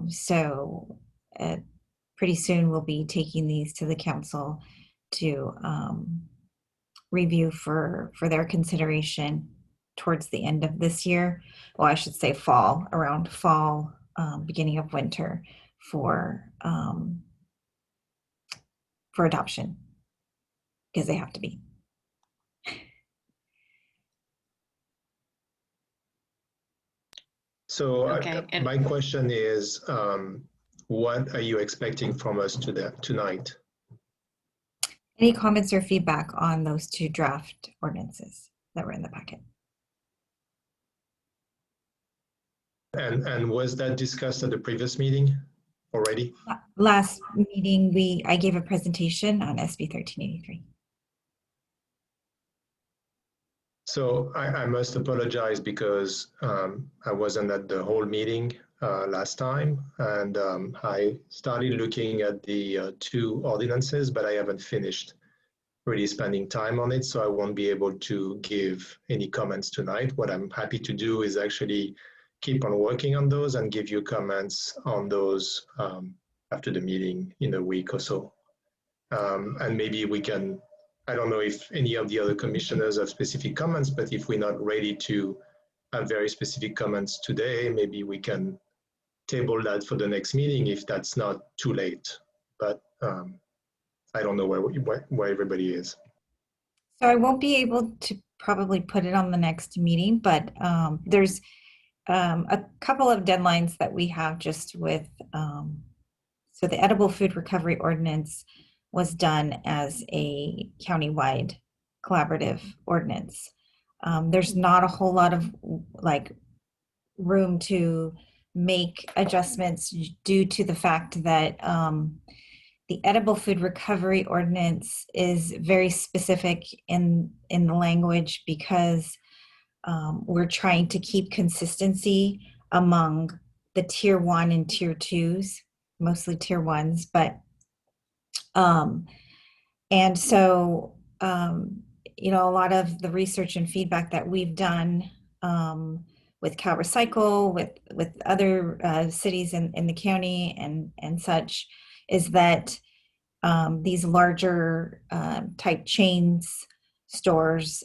So pretty soon we'll be taking these to the council to review for their consideration towards the end of this year. Well, I should say fall, around fall, beginning of winter for adoption, because they have to be. So Okay, and- my question is, what are you expecting from us tonight? Any comments or feedback on those two draft ordinances that were in the packet? And was that discussed at the previous meeting already? Last meeting, I gave a presentation on SB 1383. So I must apologize because I wasn't at the whole meeting last time, and I started looking at the two ordinances, but I haven't finished really spending time on it, so I won't be able to give any comments tonight. What I'm happy to do is actually keep on working on those and give you comments on those after the meeting in a week or so. And maybe we can, I don't know if any of the other commissioners have specific comments, but if we're not ready to have very specific comments today, maybe we can table that for the next meeting if that's not too late. But I don't know where everybody is. So I won't be able to probably put it on the next meeting, but there's a couple of deadlines that we have just with, so the edible food recovery ordinance was done as a countywide collaborative ordinance. There's not a whole lot of room to make adjustments due to the fact that the edible food recovery ordinance is very specific in the language because we're trying to keep consistency among the tier 1 and tier 2s, mostly tier 1s, but and so a lot of the research and feedback that we've done with Cal Recycle, with other cities in the county and such, is that these larger type chains, stores,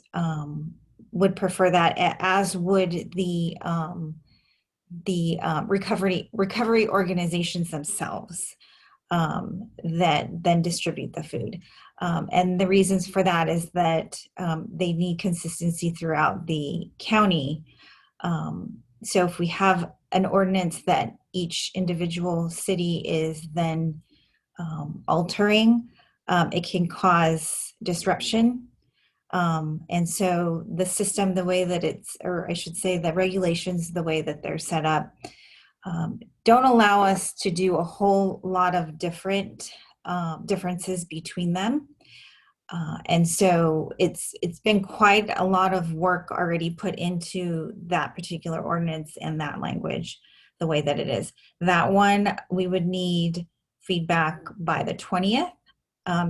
would prefer that, as would the recovery organizations themselves, that then distribute the food. And the reasons for that is that they need consistency throughout the county. So if we have an ordinance that each individual city is then altering, it can cause disruption. And so the system, the way that it's, or I should say the regulations, the way that they're set up, don't allow us to do a whole lot of differences between them. And so it's been quite a lot of work already put into that particular ordinance and that language, the way that it is. That one, we would need feedback by the 20th,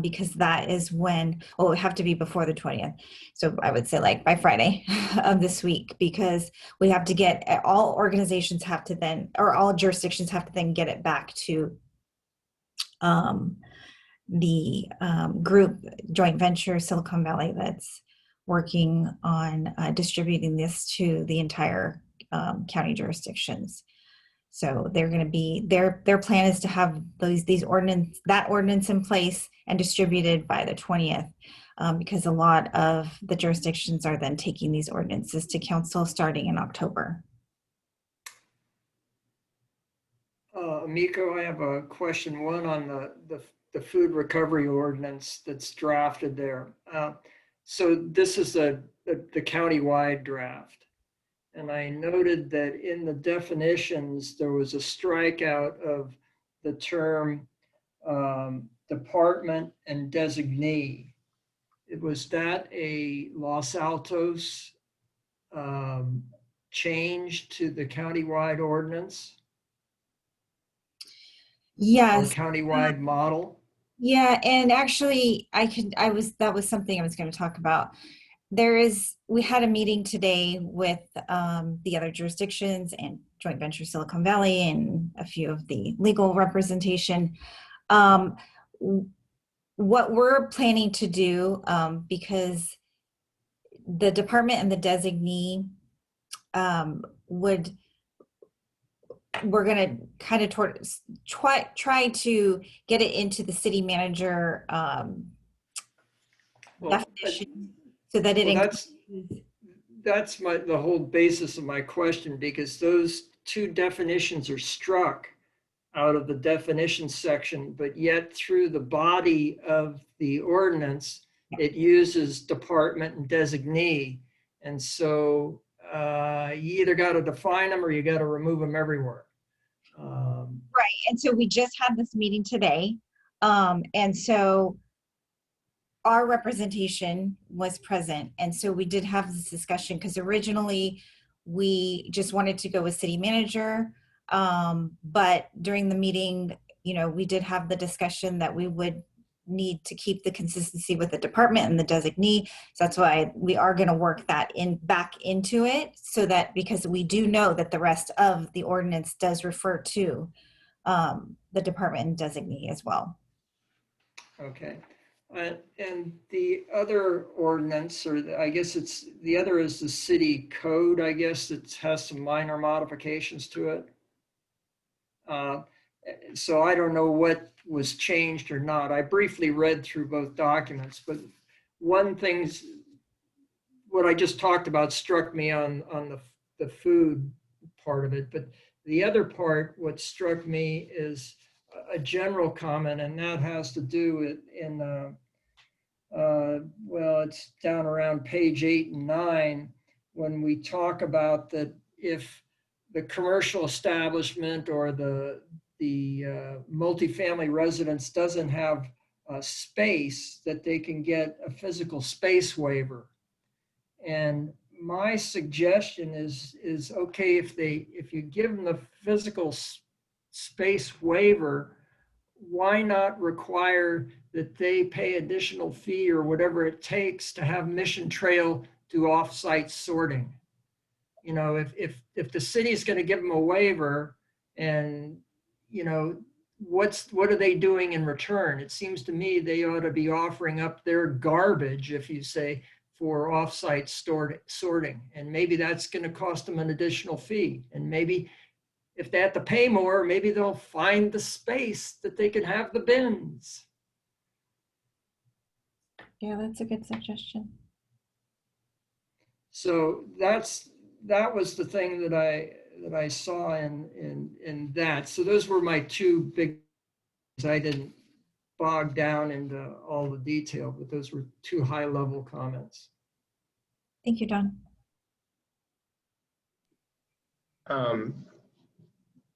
because that is when, well, it would have to be before the 20th. So I would say like by Friday of this week, because we have to get, all organizations have to then, or all jurisdictions have to then get it back to the group joint venture Silicon Valley that's working on distributing this to the entire county jurisdictions. So they're going to be, their plan is to have that ordinance in place and distributed by the 20th, because a lot of the jurisdictions are then taking these ordinances to council starting in October. Miko, I have a question, one on the food recovery ordinance that's drafted there. So this is the county-wide draft. And I noted that in the definitions, there was a strikeout of the term department and designee. Was that a Los Altos change to the countywide ordinance? Yes. Or countywide model? Yeah, and actually that was something I was going to talk about. We had a meeting today with the other jurisdictions and joint venture Silicon Valley and a few of the legal representation. What we're planning to do, because the department and the designee we're going to kind of try to get it into the city manager definition, so that it that's the whole basis of my question, because those two definitions are struck out of the definition section, but yet through the body of the ordinance, it uses department and designee. And so you either got to define them or you got to remove them everywhere. Right. And so we just had this meeting today. And so our representation was present. And so we did have this discussion, because originally we just wanted to go with city manager. But during the meeting, we did have the discussion that we would need to keep the consistency with the department and the designee. So that's why we are going to work that back into it, so that, because we do know that the rest of the ordinance does refer to the department and designee as well. Okay. And the other ordinance, or I guess the other is the city code, I guess, that has some minor modifications to it. So I don't know what was changed or not. I briefly read through both documents, but one thing's what I just talked about struck me on the food part of it. But the other part, what struck me is a general comment, and that has to do with well, it's down around page 8 and 9, when we talk about that if the commercial establishment or the multifamily residence doesn't have a space, that they can get a physical space waiver. And my suggestion is okay, if you give them the physical space waiver, why not require that they pay additional fee or whatever it takes to have Mission Trail do off-site sorting? If the city is going to give them a waiver, and what are they doing in return? It seems to me they ought to be offering up their garbage, if you say, for offsite sorting. And maybe that's going to cost them an additional fee. And maybe if they have to pay more, maybe they'll find the space that they can have the bins. Yeah, that's a good suggestion. So that was the thing that I saw in that. So those were my two big, I didn't bog down into all the detail, but those were two high level comments. Thank you, Don.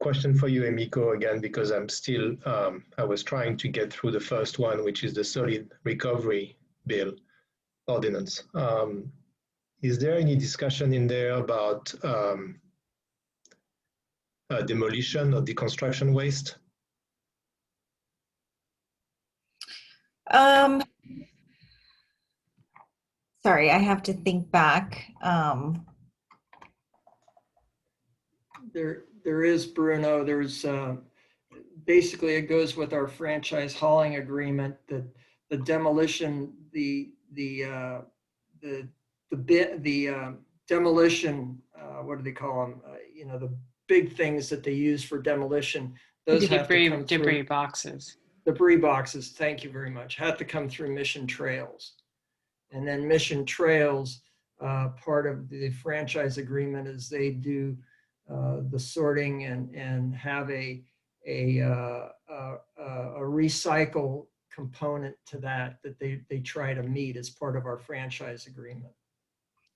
Question for you, Emiko, again, because I'm still, I was trying to get through the first one, which is the solid recovery bill ordinance. Is there any discussion in there about demolition or deconstruction waste? Sorry, I have to think back. There is, Bruno, there's basically it goes with our franchise hauling agreement that the demolition, the demolition, what do they call them? You know, the big things that they use for demolition, those have to come through. Debris boxes. Debris boxes, thank you very much, have to come through Mission Trails. And then Mission Trails, part of the franchise agreement is they do the sorting and have a recycle component to that they try to meet as part of our franchise agreement.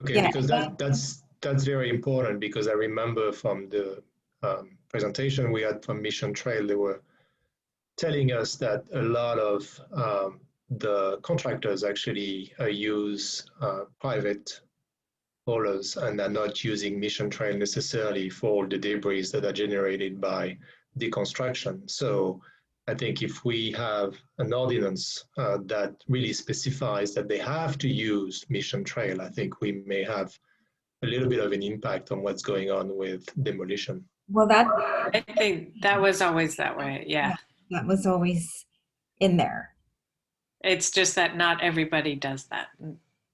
Okay, Yeah. because that's very important, because I remember from the presentation we had from Mission Trail, they were telling us that a lot of the contractors actually use private haulers and are not using Mission Trail necessarily for all the debris that are generated by deconstruction. So I think if we have an ordinance that really specifies that they have to use Mission Trail, I think we may have a little bit of an impact on what's going on with demolition. Well, that I think that was always that way. Yeah. that was always in there. It's just that not everybody does that.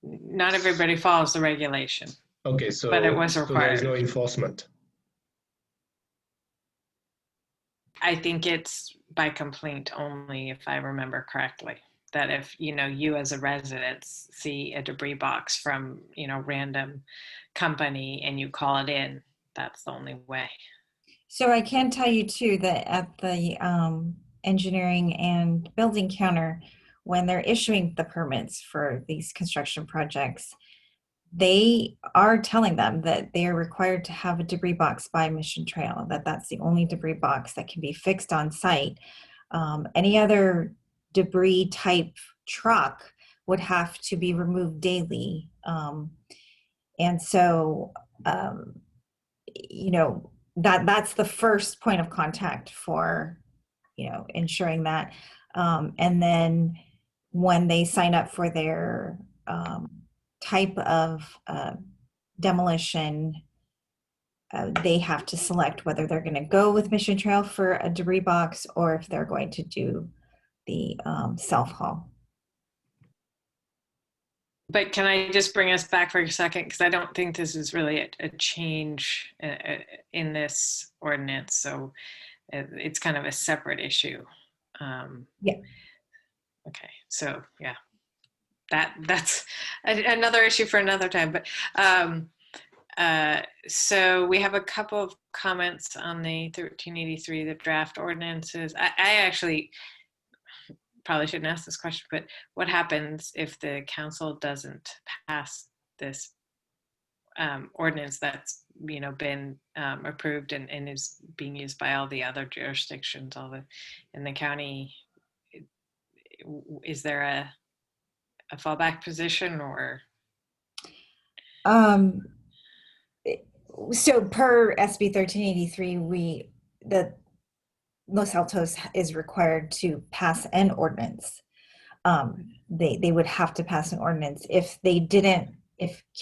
Not everybody follows the regulation. Okay, so, But it was so there is required. no enforcement. I think it's by complaint only, if I remember correctly. That if, you know, you as a resident see a debris box from, you know, random company and you call it in, that's the only way. So I can tell you too that at the engineering and building counter, when they're issuing the permits for these construction projects, they are telling them that they are required to have a debris box by Mission Trail, that's the only debris box that can be fixed on site. Any other debris type truck would have to be removed daily. And so, you know, that's the first point of contact for, you know, ensuring that. And then when they sign up for their type of demolition, they have to select whether they're going to go with Mission Trail for a debris box or if they're going to do the self-haul. But can I just bring us back for a second? Because I don't think this is really a change in this ordinance. So it's kind of a separate issue. Yeah. Okay, so yeah, that's another issue for another time. But so we have a couple of comments on the 1383, the draft ordinances. I actually probably shouldn't ask this question, but what happens if the council doesn't pass this ordinance that's, you know, been approved and is being used by all the other jurisdictions, in the county? Is there a fallback position or? So per SB 1383, the Los Altos is required to pass an ordinance. They would have to pass an ordinance. If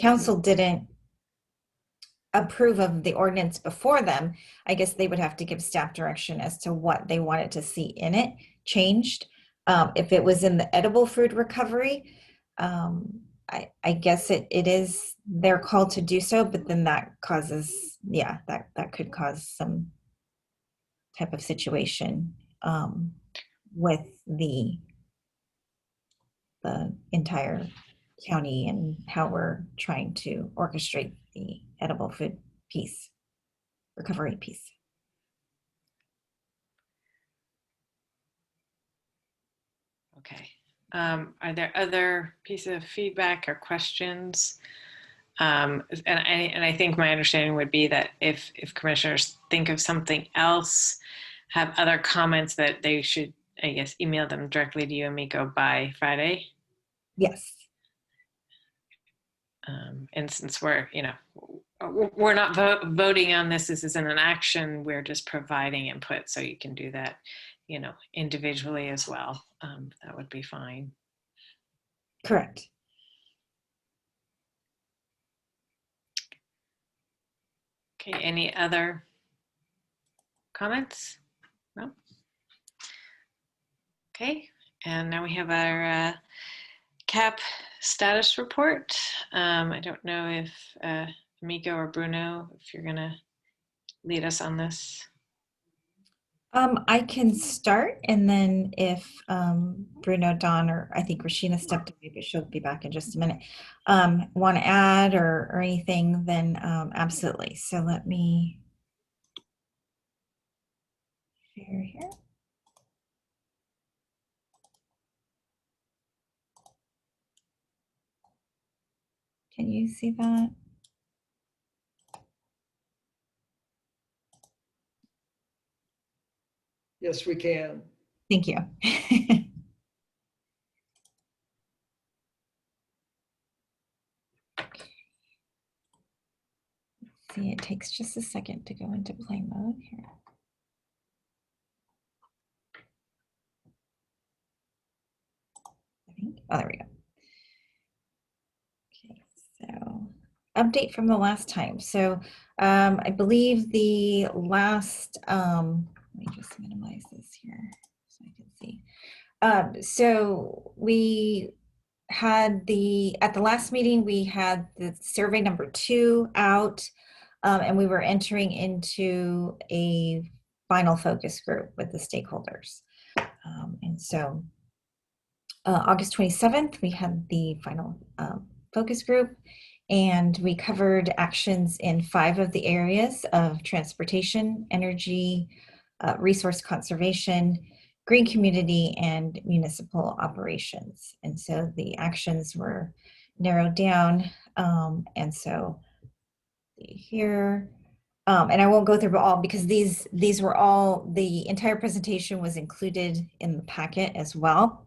council didn't approve of the ordinance before them, I guess they would have to give staff direction as to what they wanted to see in it changed. If it was in the edible food recovery, I guess it is their call to do so, but then that causes, yeah, that could cause some type of situation with the entire county and how we're trying to orchestrate the edible food piece, recovery piece. Okay. Are there other pieces of feedback or questions? And I think my understanding would be that if commissioners think of something else, have other comments, that they should, I guess, email them directly to you, Miko, by Friday. Yes. And since we're, we're not voting on this isn't an action, we're just providing input, so you can do that, individually as well. That would be fine. Correct. Okay, any other comments? No? Okay, and now we have our CAP status report. I don't know if Miko or Bruno, if you're gonna lead us on this. I can start, and then if Bruno, Don, or I think Rashina stepped away, but she'll be back in just a minute, want to add or anything, then absolutely. So let me share here. Can you see that? Yes, we can. Thank you. See, it takes just a second to go into play mode here. I think, oh, there we go. Okay, so update from the last time. So I believe the last, let me just minimize this here so I can see. So we had at the last meeting, we had the survey number 2 out, and we were entering into a final focus group with the stakeholders. And so August 27th, we had the final focus group, and we covered actions in 5 of the areas of transportation, energy, resource conservation, green community, and municipal operations. And so the actions were narrowed down. And so here, and I won't go through all because these were all, the entire presentation was included in the packet as well.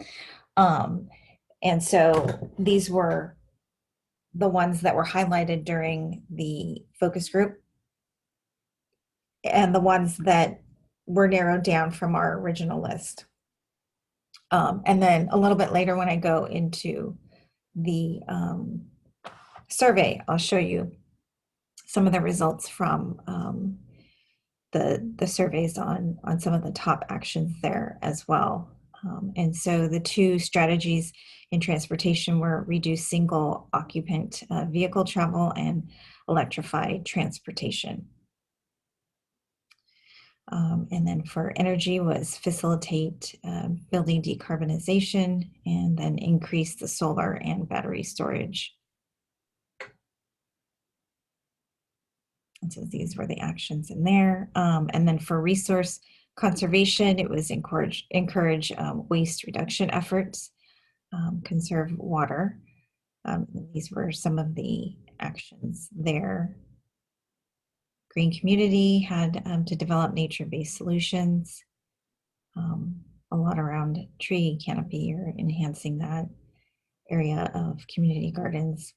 And so these were the ones that were highlighted during the focus group and the ones that were narrowed down from our original list. And then a little bit later when I go into the survey, I'll show you some of the results from the surveys on some of the top actions there as well. And so the 2 strategies in transportation were reduce single occupant vehicle travel and electrified transportation. And then for energy was facilitate building decarbonization and then increase the solar and battery storage. And so these were the actions in there. And then for resource conservation, it was encourage waste reduction efforts, conserve water. These were some of the actions there. Green community had to develop nature-based solutions, a lot around tree canopy or enhancing that area of community gardens.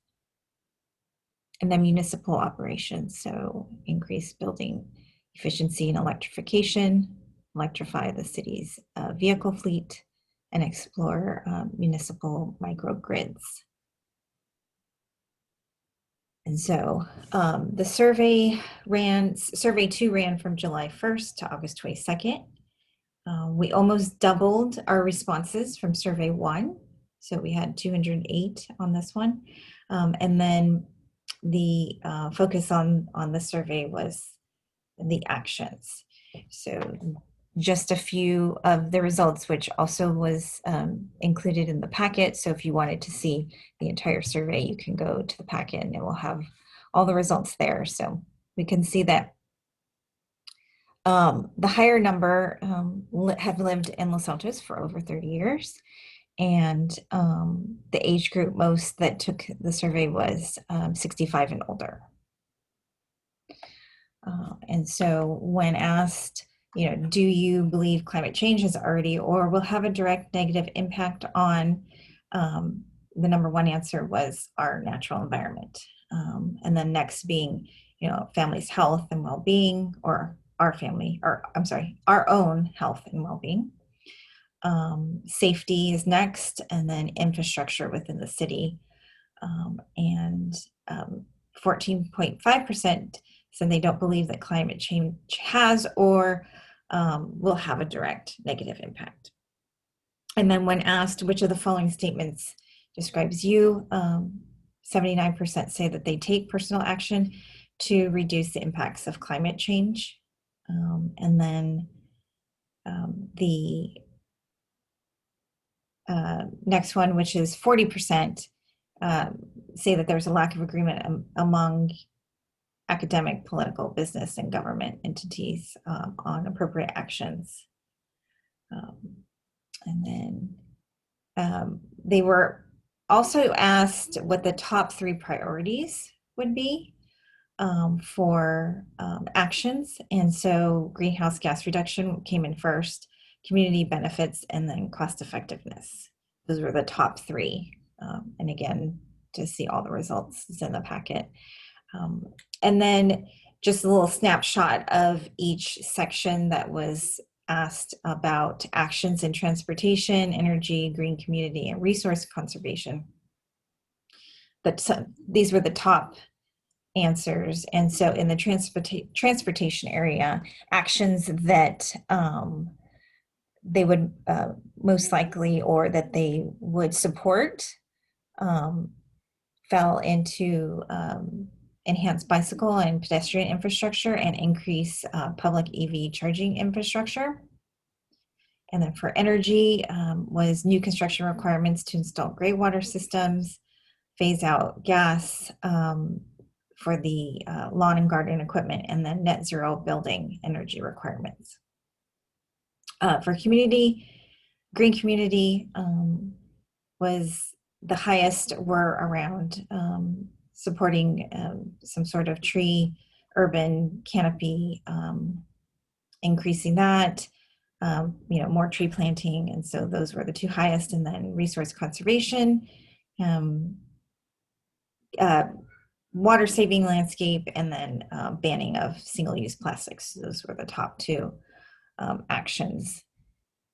And then municipal operations, so increase building efficiency and electrification, electrify the city's vehicle fleet, and explore municipal microgrids. And so the survey 2 ran from July 1st to August 22nd. We almost doubled our responses from survey 1. So we had 208 on this one. And then the focus on the survey was the actions. So just a few of the results, which also was included in the packet. So if you wanted to see the entire survey, you can go to the packet and it will have all the results there. So we can see that the higher number have lived in Los Altos for over 30 years. And the age group most that took the survey was 65 and older. And so when asked, do you believe climate change has already or will have a direct negative impact on, the number one answer was our natural environment. And then next being, family's health and well-being, or our own health and well-being. Safety is next, and then infrastructure within the city. And 14.5% said they don't believe that climate change has or will have a direct negative impact. And then when asked which of the following statements describes you, 79% say that they take personal action to reduce the impacts of climate change. And then the next one, which is 40%, say that there's a lack of agreement among academic, political, business, and government entities on appropriate actions. And then they were also asked what the top 3 priorities would be for actions. And so greenhouse gas reduction came in first, community benefits, and then cost effectiveness. Those were the top 3. And again, to see all the results is in the packet. And then just a little snapshot of each section that was asked about actions in transportation, energy, green community, and resource conservation. But these were the top answers. And so in the transportation area, actions that they would most likely, or that they would support, fell into enhanced bicycle and pedestrian infrastructure and increase public EV charging infrastructure. And then for energy was new construction requirements to install gray water systems, phase out gas for the lawn and garden equipment, and then net zero building energy requirements. For community, green community was the highest, were around supporting some sort of tree, urban canopy, increasing that, more tree planting. And so those were the 2 highest. And then resource conservation, water saving landscape, and then banning of single-use plastics. Those were the top 2 actions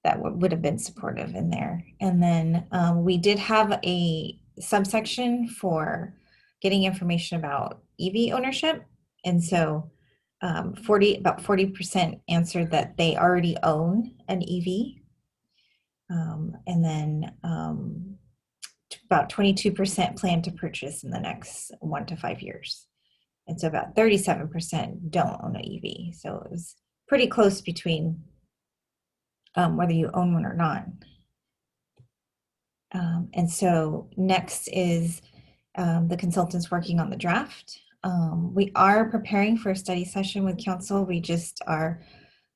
that would have been supportive in there. And then we did have a subsection for getting information about EV ownership. And so about 40% answered that they already own an EV. And then about 22% plan to purchase in the next 1 to 5 years. And so about 37% don't own an EV. So it was pretty close between whether you own one or not. And so next is the consultants working on the draft. We are preparing for a study session with council. We just are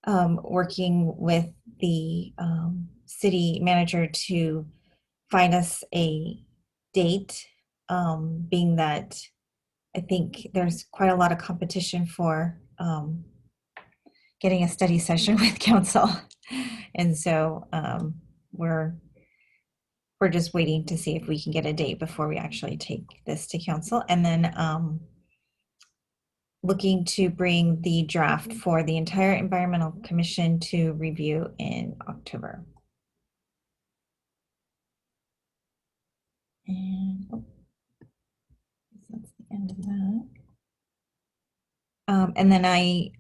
working with the city manager to find us a date, being that I think there's quite a lot of competition for getting a study session with council. And so we're just waiting to see if we can get a date before we actually take this to council. And then looking to bring the draft for the entire environmental commission to review in October. And that's the end of that. And then I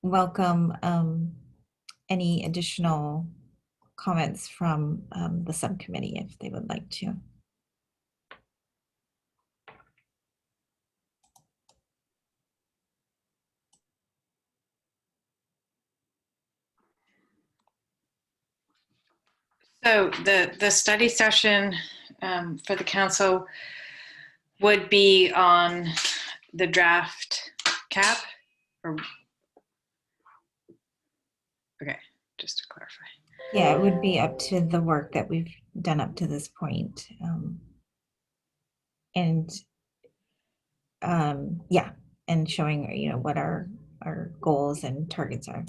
welcome any additional comments from the subcommittee if they would like to. So the study session for the council would be on the draft cap, or okay, just to clarify. Yeah, it would be up to the work that we've done up to this point. Yeah, and showing, you know, what our goals and targets are.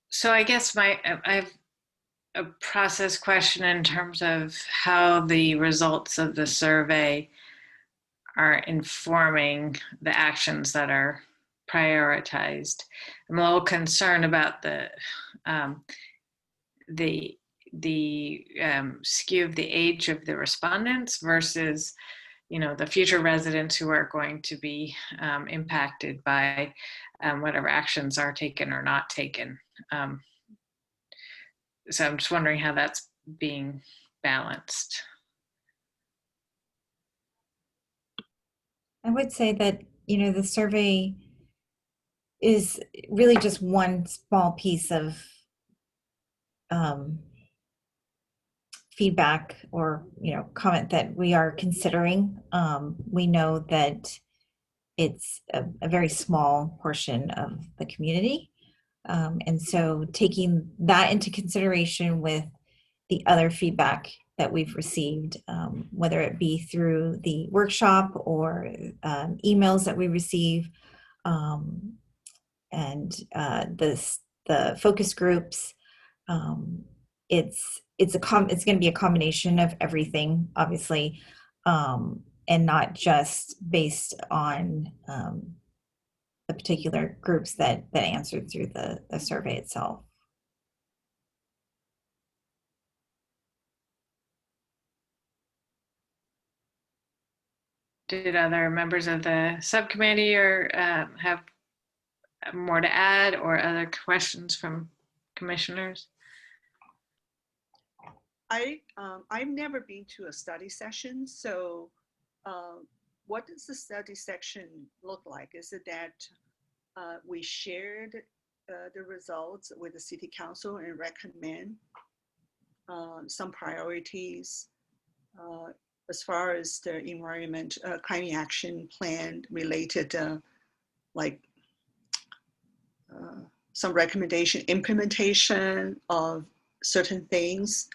So I guess I have a process question in terms of how the results of the survey are informing the actions that are prioritized. I'm a little concerned about the skew of the age of the respondents versus, you know, the future residents who are going to be impacted by whatever actions are taken or not taken. So I'm just wondering how that's being balanced. I would say that, you know, the survey is really just one small piece of feedback or, you know, comment that we are considering. We know that it's a very small portion of the community. And so taking that into consideration with the other feedback that we've received, whether it be through the workshop or emails that we receive, and the focus groups, it's going to be a combination of everything, obviously, and not just based on the particular groups that answered through the survey itself. Did other members of the subcommittee or have more to add, or other questions from commissioners? I've never been to a study session, so what does the study session look like? Is it that we shared the results with the city council and recommend some priorities as far as the environment climate action plan related, like some recommendation implementation of certain things?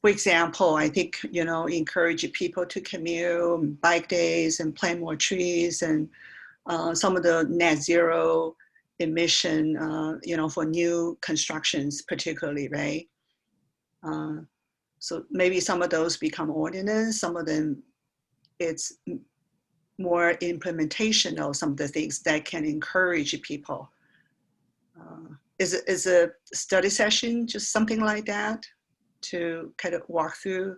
For example, I think, you know, encourage people to commute, bike days, and plant more trees, and some of the net zero emission, you know, for new constructions particularly, right? So maybe some of those become ordinance, some of them it's more implementation of some of the things that can encourage people. Is a study session just something like that to kind of walk through?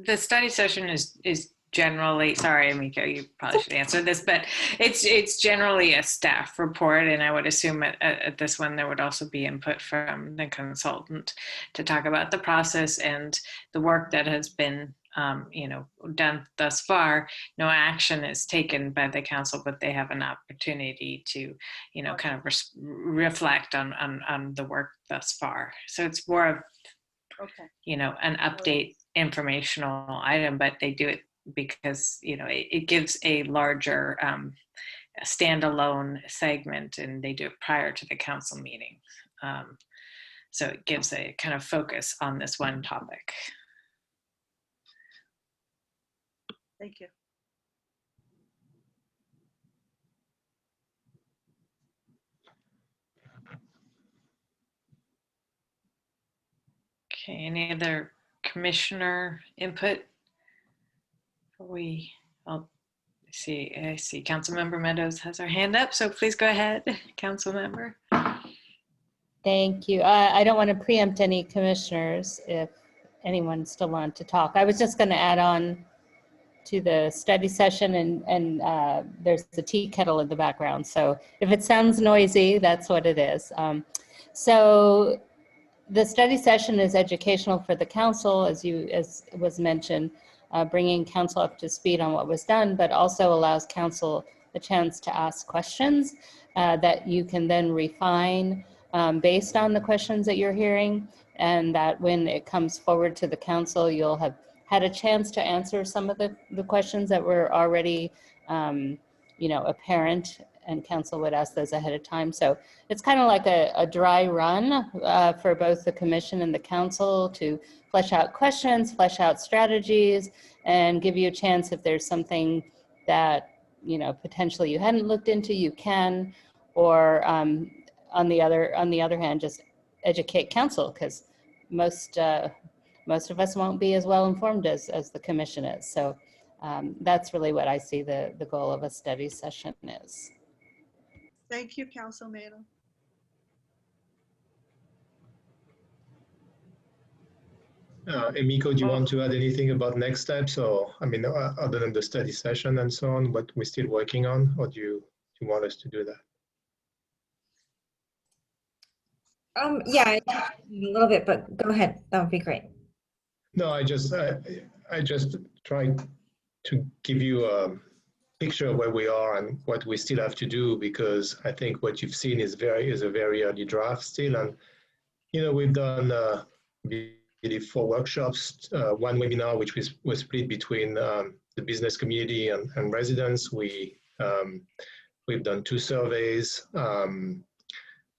The study session is generally, sorry, Miko, you probably should answer this, but it's generally a staff report, and I would assume at this one there would also be input from the consultant to talk about the process and the work that has been you know, done thus far. No action is taken by the council, but they have an opportunity to, you know, kind of reflect on the work thus far. So it's more of, you know, an update informational item, but they do it because, you know, it gives a larger standalone segment, and they do it prior to the council meeting. So it gives a kind of focus on this one topic. Thank you. Okay, any other commissioner input? I'll see, I see Councilmember Meadows has her hand up, so please go ahead, Councilmember. Thank you. I don't want to preempt any commissioners if anyone still wanted to talk. I was just going to add on to the study session, and there's the tea kettle in the background. So if it sounds noisy, that's what it is. So the study session is educational for the council, as was mentioned, bringing council up to speed on what was done, but also allows council a chance to ask questions that you can then refine based on the questions that you're hearing, and that when it comes forward to the council, you'll have had a chance to answer some of the questions that were already, apparent, and council would ask those ahead of time. So it's kind of like a dry run for both the commission and the council to flesh out questions, flesh out strategies, and give you a chance if there's something that, potentially you hadn't looked into, you can, or on the other hand, just educate council, because most of us won't be as well informed as the commission is. So that's really what I see the goal of a study session is. Thank you, Council Mano. Emiko, do you want to add anything about next steps, or other than the study session and so on, what we're still working on, or do you want us to do that? Yeah, I talked a little bit, but go ahead. That would be great. No, I just tried to give you a picture of where we are and what we still have to do, because I think what you've seen is a very early draft still, and we've done 4 workshops, 1 webinar which was split between the business community and residents. We've done 2 surveys.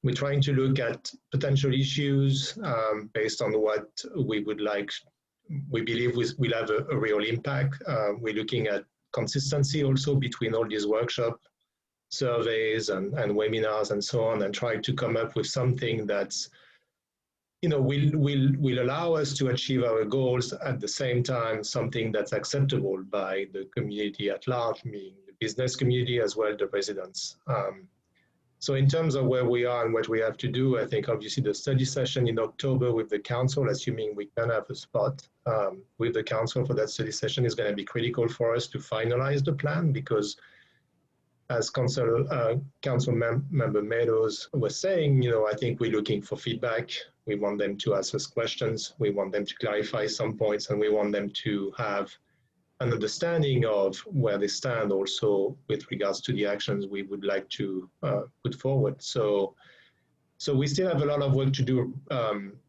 We're trying to look at potential issues based on what we believe will have a real impact. We're looking at consistency also between all these workshop surveys and webinars and so on, and try to come up with something that's will allow us to achieve our goals, at the same time something that's acceptable by the community at large, meaning the business community as well as the residents. So in terms of where we are and what we have to do, I think obviously the study session in October with the council, assuming we can have a spot with the council for that study session, is going to be critical for us to finalize the plan, because as council member Meadows was saying, I think we're looking for feedback. We want them to ask us questions. We want them to clarify some points, and we want them to have an understanding of where they stand also with regards to the actions we would like to put forward. So we still have a lot of work to do.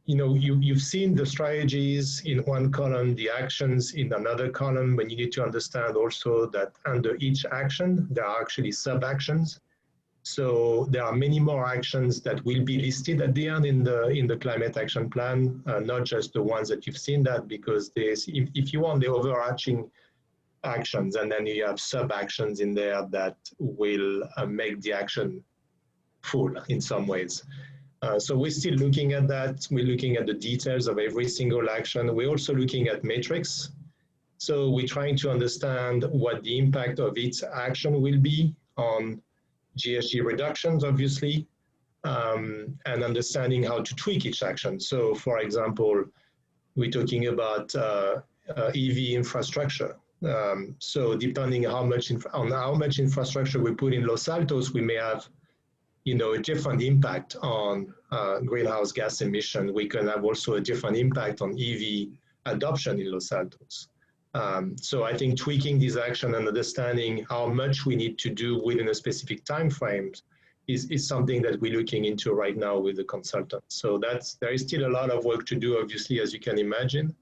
You've seen the strategies in one column, the actions in another column, but you need to understand also that under each action, there are actually sub-actions. So there are many more actions that will be listed at the end in the climate action plan, not just the ones that you've seen that, because if you want the overarching actions, and then you have sub-actions in there that will make the action full in some ways. So we're still looking at that. We're looking at the details of every single action. We're also looking at metrics. So we're trying to understand what the impact of each action will be on GHG reductions, obviously, and understanding how to tweak each action. So for example, we're talking about EV infrastructure. So depending on how much infrastructure we put in Los Altos, we may have a different impact on greenhouse gas emission. We can have also a different impact on EV adoption in Los Altos. So I think tweaking these actions and understanding how much we need to do within a specific time frame is something that we're looking into right now with the consultants. So there is still a lot of work to do, obviously, as you can imagine.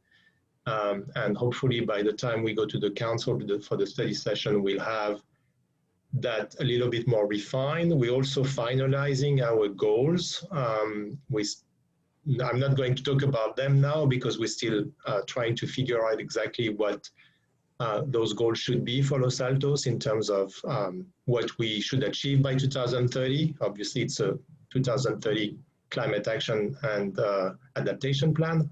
And hopefully by the time we go to the council for the study session, we'll have that a little bit more refined. We're also finalizing our goals. I'm not going to talk about them now because we're still trying to figure out exactly what those goals should be for Los Altos in terms of what we should achieve by 2030. Obviously, it's a 2030 climate action and adaptation plan,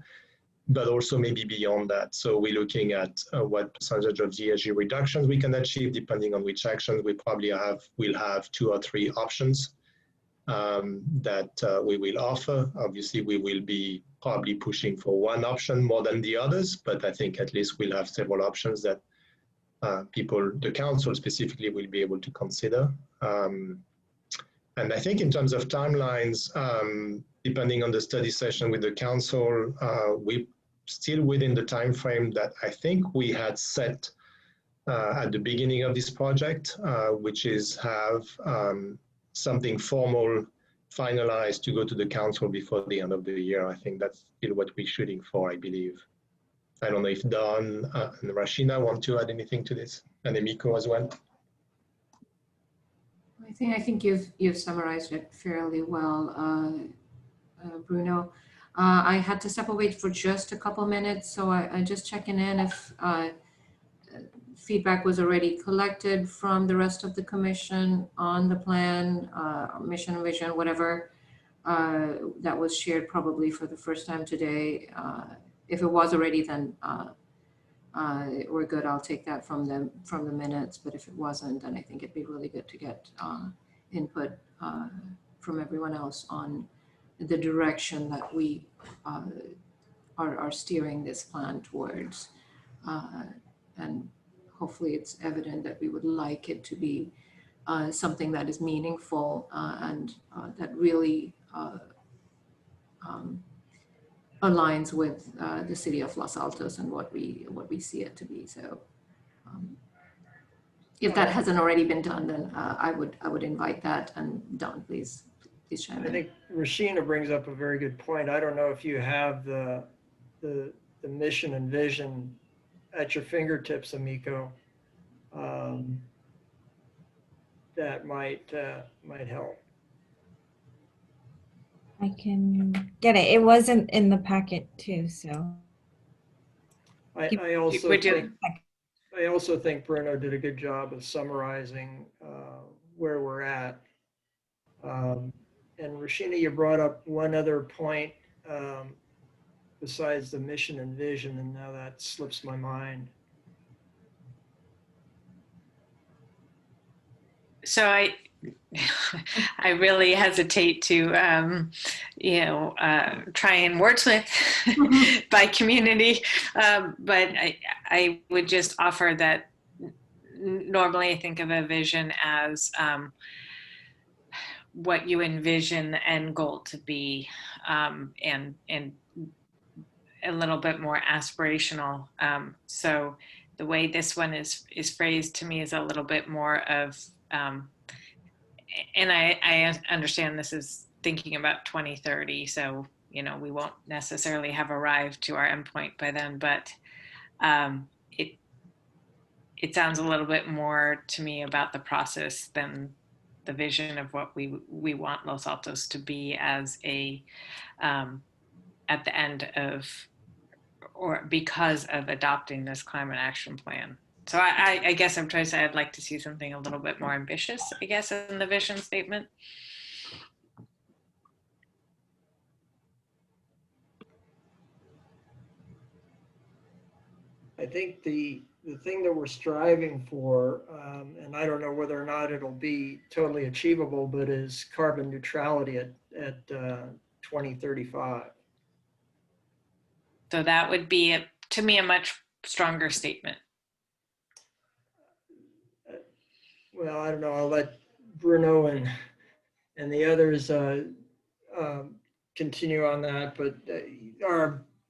but also maybe beyond that. So we're looking at what percentage of GHG reductions we can achieve, depending on which actions we probably we'll have 2 or 3 options that we will offer. Obviously, we will be probably pushing for one option more than the others, but I think at least we'll have several options that people, the council specifically, will be able to consider. And I think in terms of timelines, depending on the study session with the council, we still within the time frame that I think we had set at the beginning of this project, which is have something formal finalized to go to the council before the end of the year. I think that's still what we're shooting for, I believe. I don't know if Don and Rashina want to add anything to this, and Emiko as well. I think you've summarized it fairly well, Bruno. I had to step away for just a couple minutes, so I just checking in if feedback was already collected from the rest of the commission on the plan, mission, vision, whatever that was shared probably for the first time today. If it was already, then we're good. I'll take that from the minutes. But if it wasn't, then I think it'd be really good to get input from everyone else on the direction that we are steering this plan towards. And hopefully it's evident that we would like it to be something that is meaningful and that really aligns with the city of Los Altos and what we see it to be. So if that hasn't already been done, then I would invite that. And Don, please chime in. I think Rashina brings up a very good point. I don't know if you have the mission and vision at your fingertips, Emiko. That might help. I can get it. It wasn't in the packet too, so. I also think Bruno did a good job of summarizing where we're at. And Rashina, you brought up one other point besides the mission and vision, and now that slips my mind. So I really hesitate to, try and wordsmith by community. But I would just offer that normally I think of a vision as what you envision the end goal to be, and a little bit more aspirational. So the way this one is phrased to me is a little bit more of, and I understand this is thinking about 2030, so we won't necessarily have arrived to our endpoint by then, but it sounds a little bit more to me about the process than the vision of what we want Los Altos to be as a at the end of, or because of adopting this climate action plan. So I guess I'm trying to say I'd like to see something a little bit more ambitious, I guess, in the vision statement. I think the thing that we're striving for, and I don't know whether or not it'll be totally achievable, but is carbon neutrality at 2035. So that would be, to me, a much stronger statement. Well, I don't know. I'll let Bruno and the others continue on that, but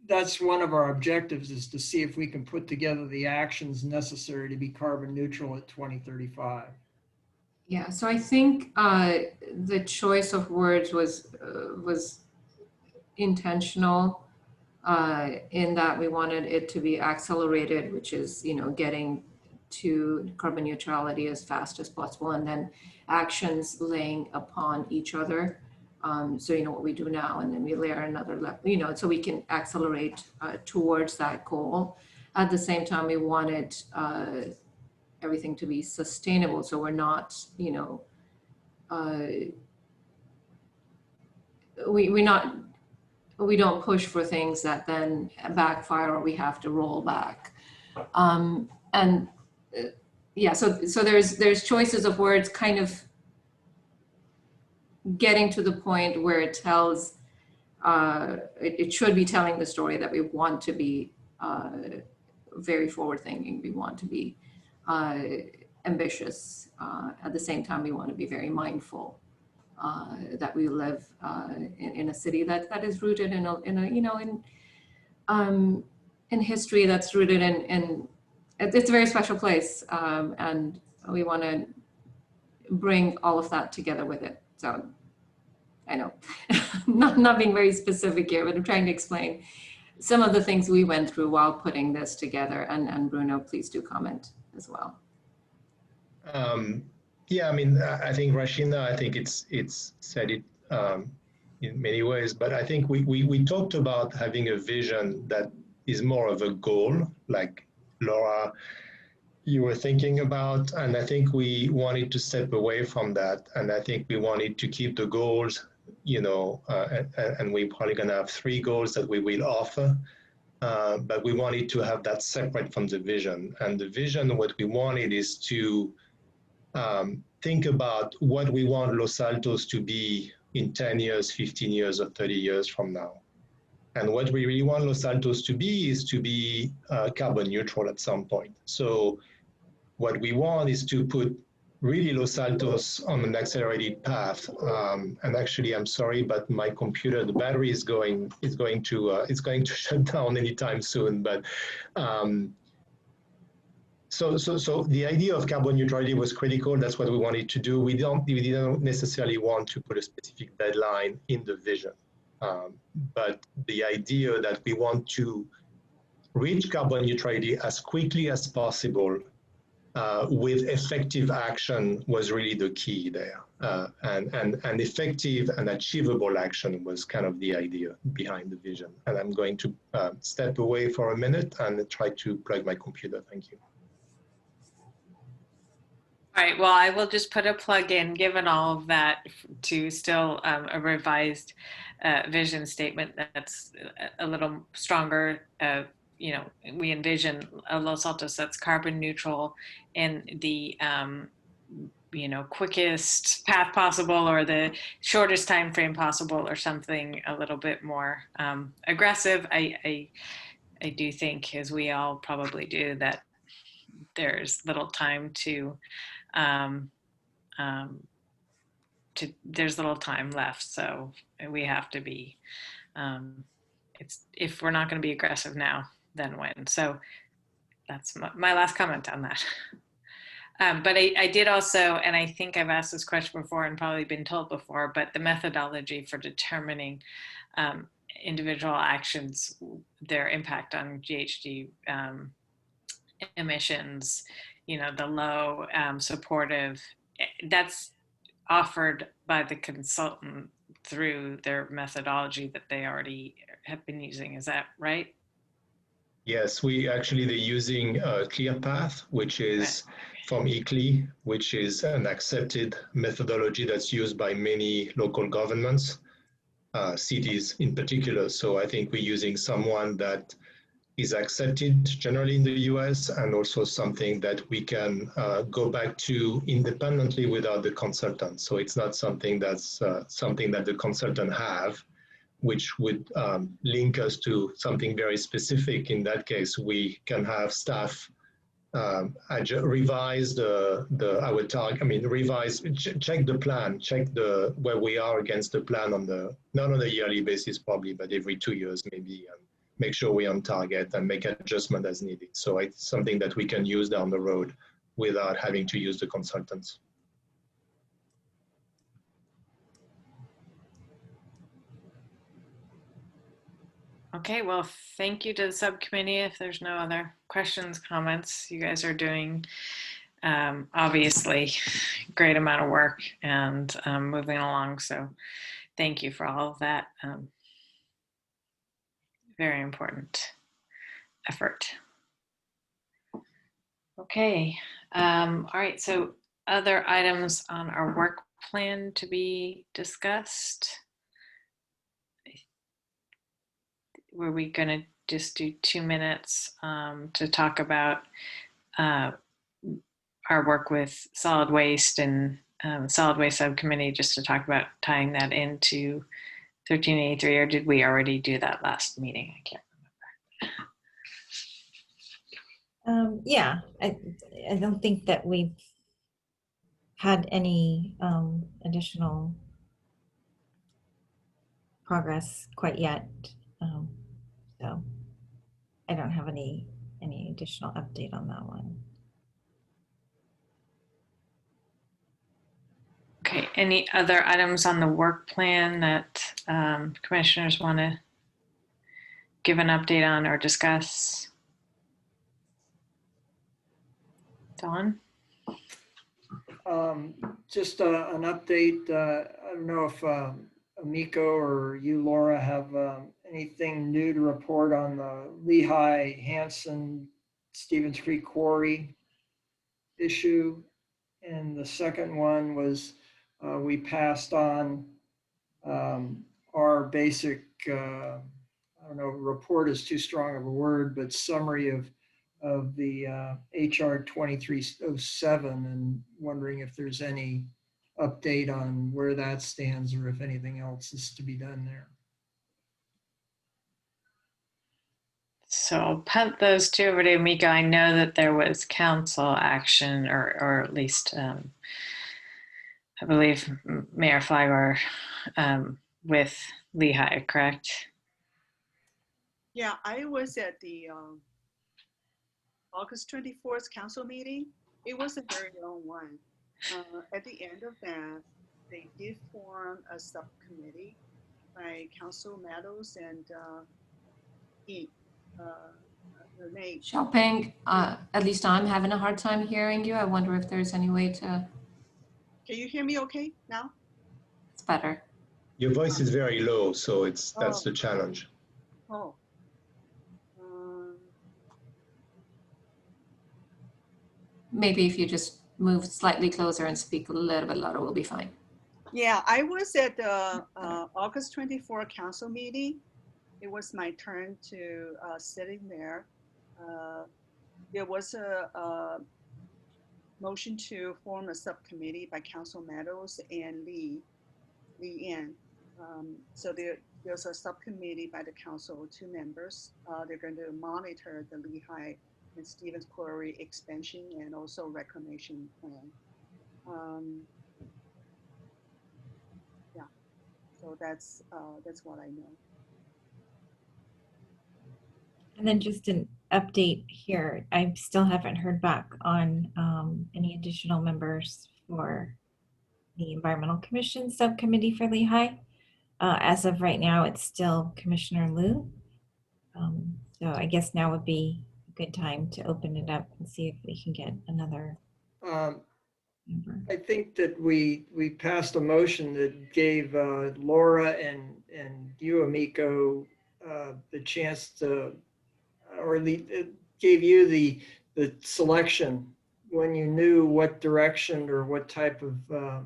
that's one of our objectives, is to see if we can put together the actions necessary to be carbon neutral at 2035. Yeah, so I think the choice of words was intentional in that we wanted it to be accelerated, which is, getting to carbon neutrality as fast as possible, and then actions laying upon each other. So what we do now, and then we layer another level, so we can accelerate towards that goal. At the same time, we wanted everything to be sustainable. So we're not, we don't push for things that then backfire or we have to roll back. So there's choices of words kind of getting to the point where it tells, it should be telling the story that we want to be very forward thinking. We want to be ambitious. At the same time, we want to be very mindful that we live in a city that is rooted in history, that's rooted in it's a very special place, and we want to bring all of that together with it. So I know, not being very specific here, but I'm trying to explain some of the things we went through while putting this together. And Bruno, please do comment as well. Yeah, I mean, I think Rashina, I think it's said it in many ways, but I think we talked about having a vision that is more of a goal, like Laura, you were thinking about, and I think we wanted to step away from that, and I think we wanted to keep the goals, you know, and we're probably going to have 3 goals that we will offer, but we wanted to have that separate from the vision. And the vision, what we wanted is to think about what we want Los Altos to be in 10 years, 15 years, or 30 years from now. And what we really want Los Altos to be is to be carbon neutral at some point. So what we want is to put really Los Altos on an accelerated path. And actually, I'm sorry, but my computer, the battery is going to shut down anytime soon. But so the idea of carbon neutrality was critical. That's what we wanted to do. We didn't necessarily want to put a specific deadline in the vision. But the idea that we want to reach carbon neutrality as quickly as possible with effective action was really the key there. And effective and achievable action was kind of the idea behind the vision. And I'm going to step away for a minute and try to plug my computer. Thank you. All right, well, I will just put a plug in, given all of that, to still a revised vision statement that's a little stronger. You know, we envision a Los Altos that's carbon neutral in the, you know, quickest path possible, or the shortest time frame possible, or something a little bit more aggressive. I do think, as we all probably do, that there's little time there's little time left, so we have to be, if we're not going to be aggressive now, then when? So that's my last comment on that. But I did also, and I think I've asked this question before and probably been told before, but the methodology for determining individual actions, their impact on GHG emissions, you know, the low supportive, that's offered by the consultant through their methodology that they already have been using. Is that right? Yes, they're using ClearPath, which is from ICLEI, which is an accepted methodology that's used by many local governments, cities in particular. So I think we're using someone that is accepted generally in the US, and also something that we can go back to independently without the consultant. So it's not something that's something that the consultant have, which would link us to something very specific. In that case, we can have staff revise our target. I mean, check the plan, check where we are against the plan not on a yearly basis probably, but every 2 years maybe. Make sure we're on target and make adjustment as needed. So it's something that we can use down the road without having to use the consultants. Okay, well, thank you to the subcommittee. If there's no other questions, comments, you guys are doing obviously great amount of work and moving along. So thank you for all of that. Very important effort. Okay, all right, so other items on our work plan to be discussed. Were we gonna just do 2 minutes to talk about our work with solid waste and solid waste subcommittee, just to talk about tying that into 1383, or did we already do that last meeting? I can't Yeah, I don't think that we've had any additional progress quite yet. Um, so I don't have any additional update on that one. Okay, any other items on the work plan that commissioners want to give an update on or discuss? Dawn? Just an update. I don't know if Amico or you, Laura, have anything new to report on the Lehigh, Hanson, Stevens Creek Quarry issue. And the second one was we passed on our basic, I don't know, report is too strong of a word, but summary of the HR 2307, and wondering if there's any update on where that stands or if anything else is to be done there. So I'll punt those two over to Mika. I know that there was council action, or at least I believe Mayor Flagler with Lehigh, correct? Yeah, I was at the August 24th council meeting. It was a very long one. At the end of that, they did form a subcommittee by Council Meadows and Renee. Xiaoping, at least I'm having a hard time hearing you. I wonder if there's any way to, Can you hear me okay now? it's better. Your voice is very low, so that's Oh. the challenge. Oh. Maybe if you just move slightly closer and speak a little bit louder, we'll be fine. Yeah, I was at the August 24 council meeting. It was my turn to sitting there. There was a motion to form a subcommittee by Council Meadows and Lee Ann. So there's a subcommittee by the council, 2 members. They're going to monitor the Lehigh and Stevens Quarry expansion and also reclamation plan. Yeah, so that's what I know. And then just an update here. I still haven't heard back on any additional members for the Environmental Commission Subcommittee for Lehigh. As of right now, it's still Commissioner Liu. So I guess now would be a good time to open it up and see if we can get another member. I think that we passed a motion that gave Laura and you, Amico, the chance to, or it gave you the selection when you knew what direction or what type of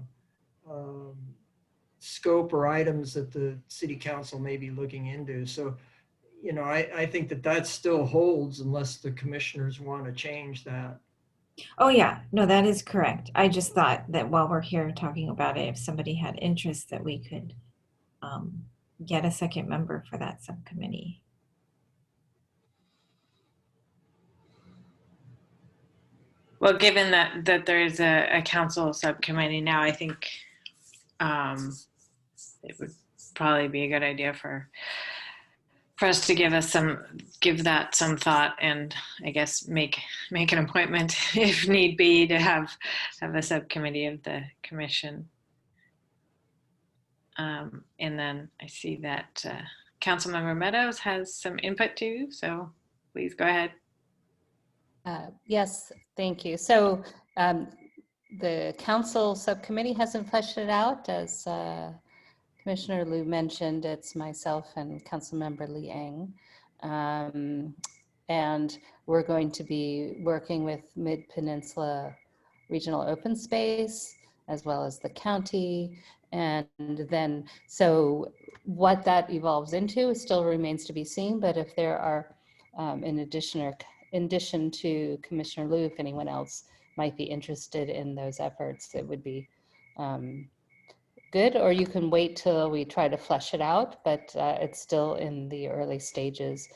scope or items that the city council may be looking into. So, you know, I think that still holds unless the commissioners want to change that. Oh yeah, no, that is correct. I just thought that while we're here talking about it, if somebody had interest, that we could get a second member for that subcommittee. Well, given that there is a council subcommittee now, I think it would probably be a good idea for us to give that some thought, and I guess make an appointment if need be to have a subcommittee of the commission. And then I see that Councilmember Meadows has some input too, so please go ahead. Yes, thank you. So the council subcommittee hasn't fleshed it out. As Commissioner Liu mentioned, it's myself and Councilmember Liang. And we're going to be working with Mid-Peninsula Regional Open Space, as well as the county. And then, so what that evolves into still remains to be seen, but if there are, in addition to Commissioner Liu, if anyone else might be interested in those efforts, it would be good, or you can wait till we try to flesh it out, but it's still in the early stages.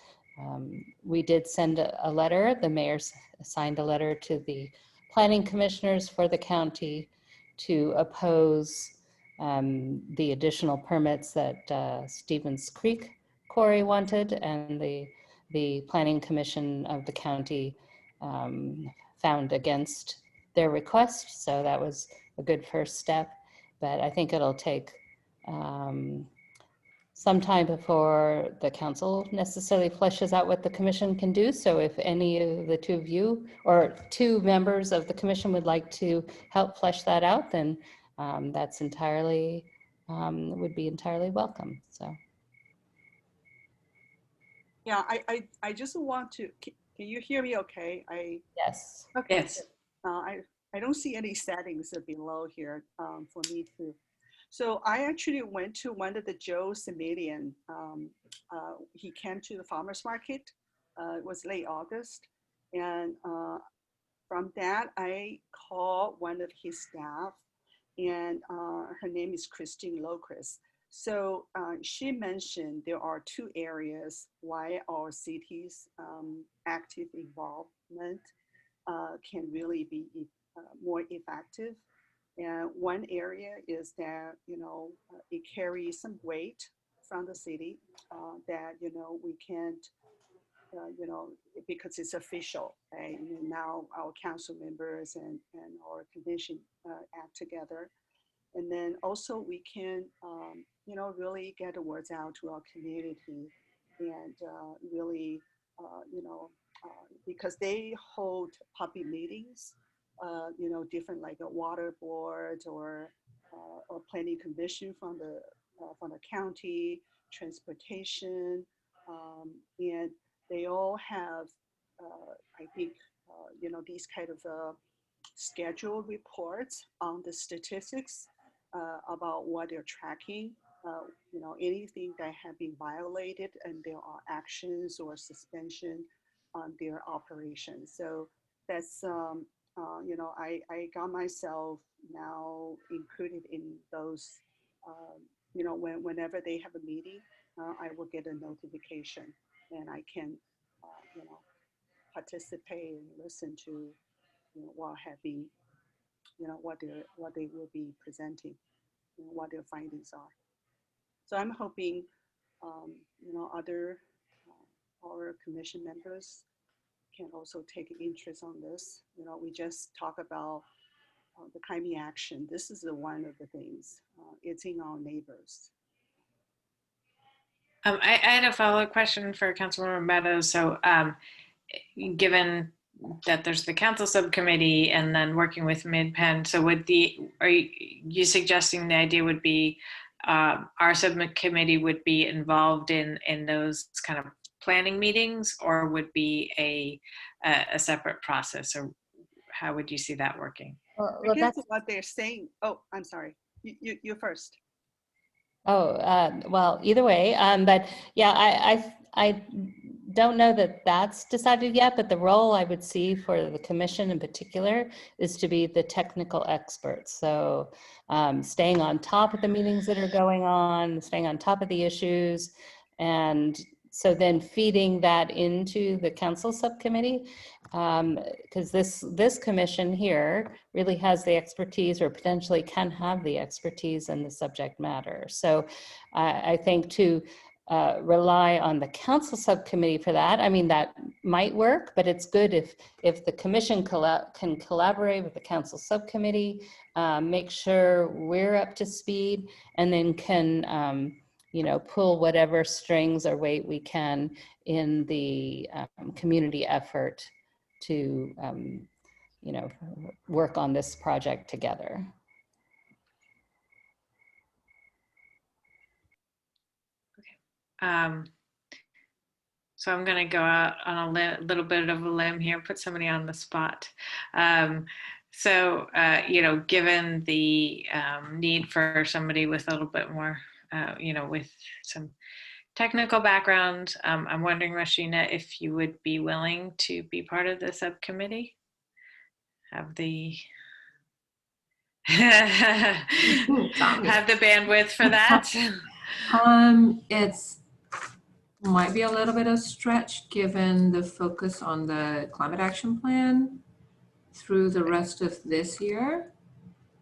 We did send a letter. The mayor signed a letter to the planning commissioners for the county to oppose the additional permits that Stevens Creek Quarry wanted, and the planning commission of the county found against their request. So that was a good first step, but I think it'll take some time before the council necessarily fleshes out what the commission can do. So if any of the two of you or two members of the commission would like to help flesh that out, then that's entirely, would be entirely welcome, so. Yeah, I just want to, can you hear me okay? Yes. Okay. Yes. I don't see any settings below here for me to. So I actually went to one of the Joe Similian. He came to the farmer's market. It was late August. And from that, I called one of his staff, and her name is Christine Locris. So she mentioned there are two areas why our city's active involvement can really be more effective. And one area is that, it carries some weight from the city that, we can't, because it's official. Right? Now our council members and our commission act together. And then also we can, really get the words out to our community and really, because they hold public meetings, different like a water board or planning commission from the county, transportation, and they all have, I think, these kind of scheduled reports on the statistics about what they're tracking, anything that have been violated, and there are actions or suspension on their operations. So that's, I got myself now included in those, whenever they have a meeting, I will get a notification and I can, participate and listen to, what have been, what they will be presenting, what their findings are. So I'm hoping, other our commission members can also take interest on this. We just talk about the climate action. This is one of the things. It's in our neighbors. I had a follow-up question for Councilmember Meadows. So given that there's the council subcommittee and then working with MidPen, so are you suggesting the idea would be our subcommittee would be involved in those kind of planning meetings, or would be a separate process, or how would you see that working? Well, I guess that's, what they're saying. Oh, I'm sorry. You first. oh, well, either way, but yeah, I don't know that that's decided yet, but the role I would see for the commission in particular is to be the technical experts. So staying on top of the meetings that are going on, staying on top of the issues, and so then feeding that into the council subcommittee, because this commission here really has the expertise, or potentially can have the expertise in the subject matter. So I think to rely on the council subcommittee for that, I mean, that might work, but it's good if the commission can collaborate with the council subcommittee, make sure we're up to speed, and then can pull whatever strings or weight we can in the community effort to work on this project together. So I'm going to go out on a little bit of a limb here, put somebody on the spot. Given the need for somebody with a little bit more, with some technical background, I'm wondering, Rashina, if you would be willing to be part of the subcommittee? Have the have the bandwidth for that? might be a little bit of stretch given the focus on the climate action plan through the rest of this year.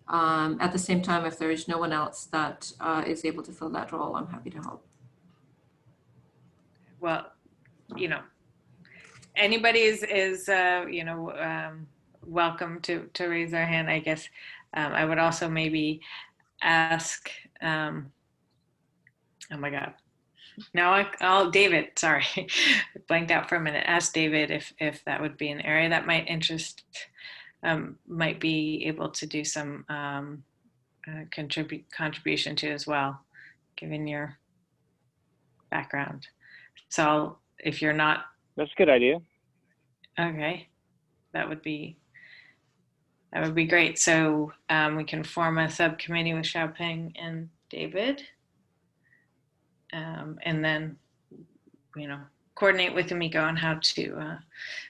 At the same time, if there is no one else that is able to fill that role, I'm happy to help. Well, anybody is welcome to raise their hand, I guess. I would also maybe ask, oh my God. No, I'll David, sorry, blanked out for a minute. Ask David if that would be an area that might interest, might be able to do some contribution to as well, given your background. So if you're not, That's a good idea. okay, that would be great. So we can form a subcommittee with Xiaoping and David. And then, coordinate with Emiko on how to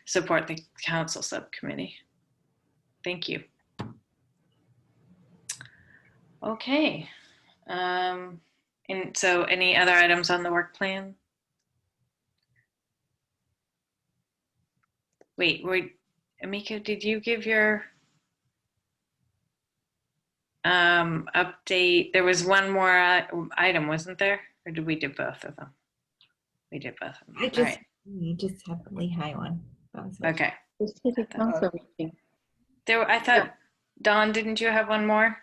support the council subcommittee. Thank you. Okay. And so any other items on the work plan? Wait, Emiko, did you give your update? There was one more item, wasn't there? Or did we do both of them? We did both of them. You just have the Lehigh one. That was it. Okay. The city council meeting. I thought, Dawn, didn't you have one more?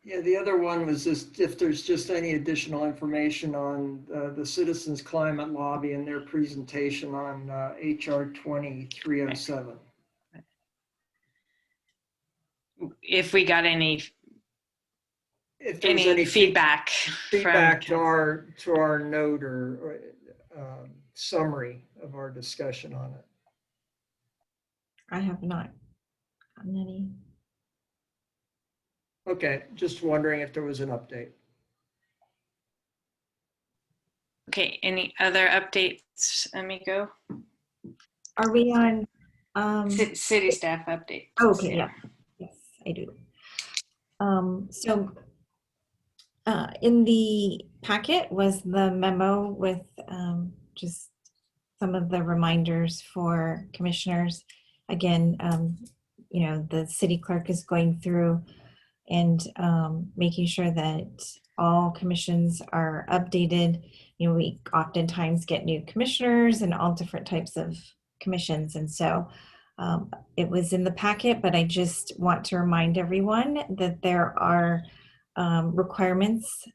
Yeah, the other one was just if there's just any additional information on the Citizens Climate Lobby and their presentation on HR 2307. If we got any If there was any feedback to our note or summary of our discussion on it. I have not gotten any. Okay, just wondering if there was an update. Okay, any other updates, Emiko? Are we on? City staff update. Okay, yeah. Yes, I do. So in the packet was the memo with just some of the reminders for commissioners. Again, the city clerk is going through and making sure that all commissions are updated. We oftentimes get new commissioners and all different types of commissions. And so it was in the packet, but I just want to remind everyone that there are requirements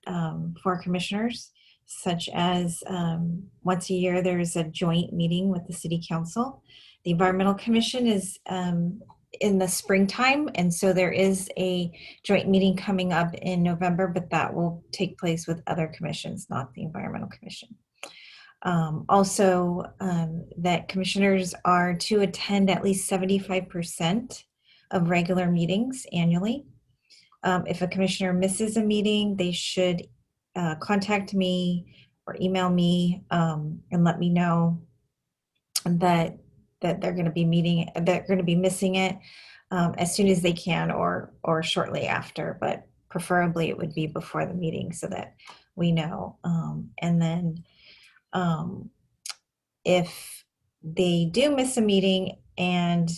for commissioners, such as once a year there's a joint meeting with the City Council. The Environmental Commission is in the springtime, and so there is a joint meeting coming up in November, but that will take place with other commissions, not the Environmental Commission. Also, that commissioners are to attend at least 75% of regular meetings annually. If a commissioner misses a meeting, they should contact me or email me and let me know that they're going to be missing it as soon as they can or shortly after, but preferably it would be before the meeting so that we know. And then if they do miss a meeting and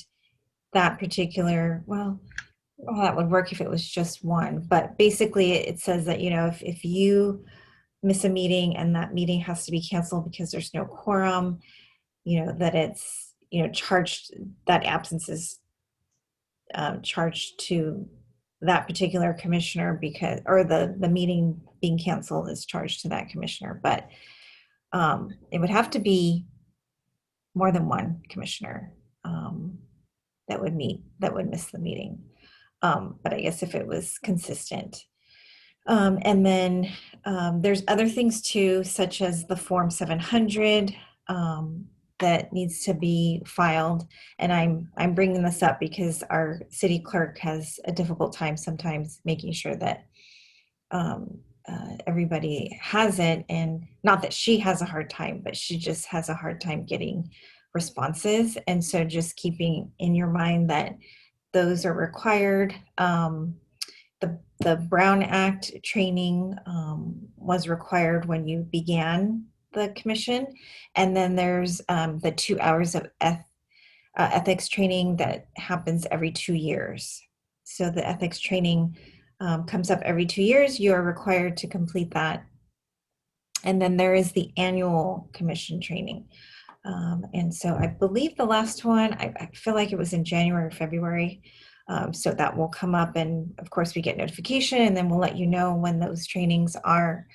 that particular, that would work if it was just one, but basically it says that, if you miss a meeting and that meeting has to be canceled because there's no quorum, that it's, charged, that absence is charged to that particular commissioner or the meeting being canceled is charged to that commissioner, but it would have to be more than one commissioner that would miss the meeting. But I guess if it was consistent. And then there's other things too, such as the Form 700 that needs to be filed. And I'm bringing this up because our city clerk has a difficult time sometimes making sure that everybody has it. And not that she has a hard time, but she just has a hard time getting responses. And so just keeping in your mind that those are required. The Brown Act training was required when you began the commission. And then there's the 2 hours of ethics training that happens every 2 years. So the ethics training comes up every 2 years. You are required to complete that. And then there is the annual commission training. And so I believe the last one, I feel like it was in January or February. So that will come up, and of course we get notification, and then we'll let you know when those trainings are.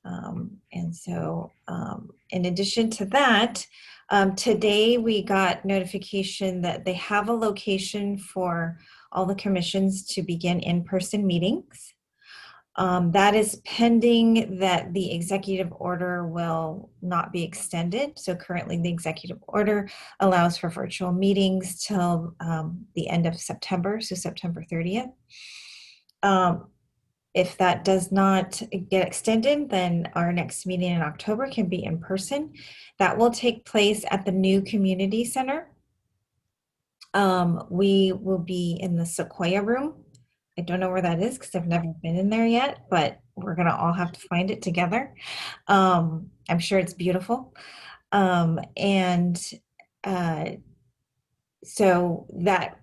And so in addition to that, today we got notification that they have a location for all the commissions to begin in-person meetings. That is pending that the executive order will not be extended. So currently the executive order allows for virtual meetings till the end of September, so September 30th. If that does not get extended, then our next meeting in October can be in person. That will take place at the new community center. We will be in the Sequoia room. I don't know where that is because I've never been in there yet, but we're gonna all have to find it together. I'm sure it's beautiful. So that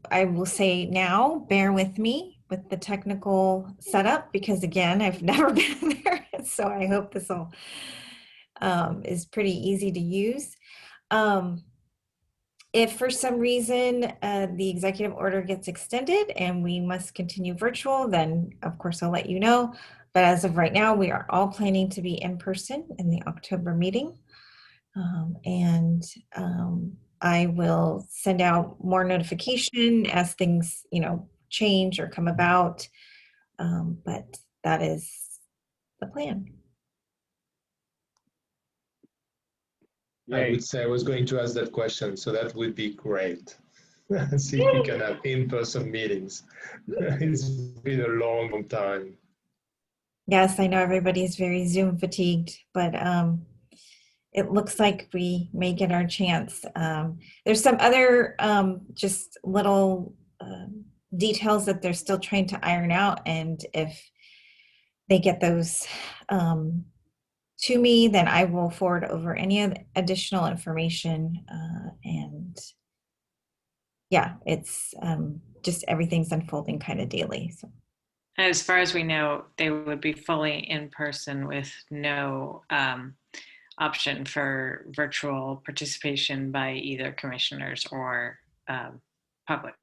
I will say now, bear with me with the technical setup, because again, I've never been there. So I hope this all is pretty easy to use. If for some reason the executive order gets extended and we must continue virtual, then of course I'll let you know. But as of right now, we are all planning to be in person in the October meeting. I will send out more notification as things, change or come about. But that is the plan. I would say I was going to ask that question, so that would be great. See if we can have in-person meetings. It's been a long time. Yes, I know everybody's very Zoom fatigued, but it looks like we may get our chance. There's some other just little details that they're still trying to iron out, and if they get those to me, then I will forward over any additional information. And yeah, it's just everything's unfolding kind of daily. So. As far as we know, they would be fully in person with no option for virtual participation by either commissioners or public.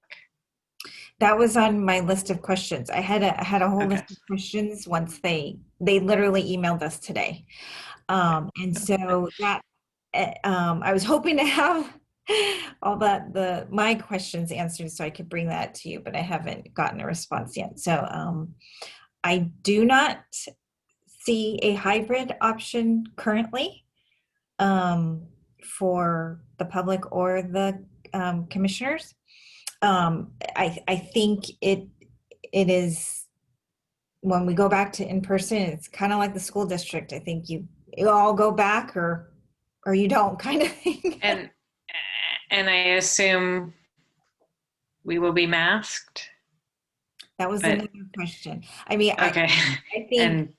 That was on my list of questions. I had a whole list of questions once they literally emailed us today. And so that I was hoping to have all my questions answered so I could bring that to you, but I haven't gotten a response yet. So I do not see a hybrid option currently for the public or the commissioners. I think it is, when we go back to in-person, it's kind of like the school district. I think you all go back or you don't, kind of thing. And I assume we will be masked? That was another question. I mean, okay. I think and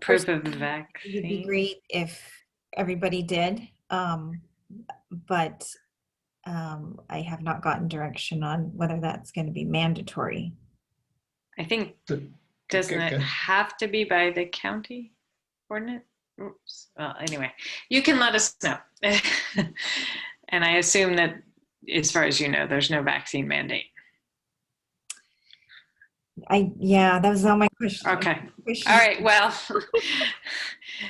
proof of the vaccine. It would be great if everybody did, but I have not gotten direction on whether that's going to be mandatory. I think, doesn't it have to be by the county ordinance? Oops. Well, anyway, you can let us know. And I assume that, as far as you know, there's no vaccine mandate. Yeah, that was all my questions. Okay. All right. Well.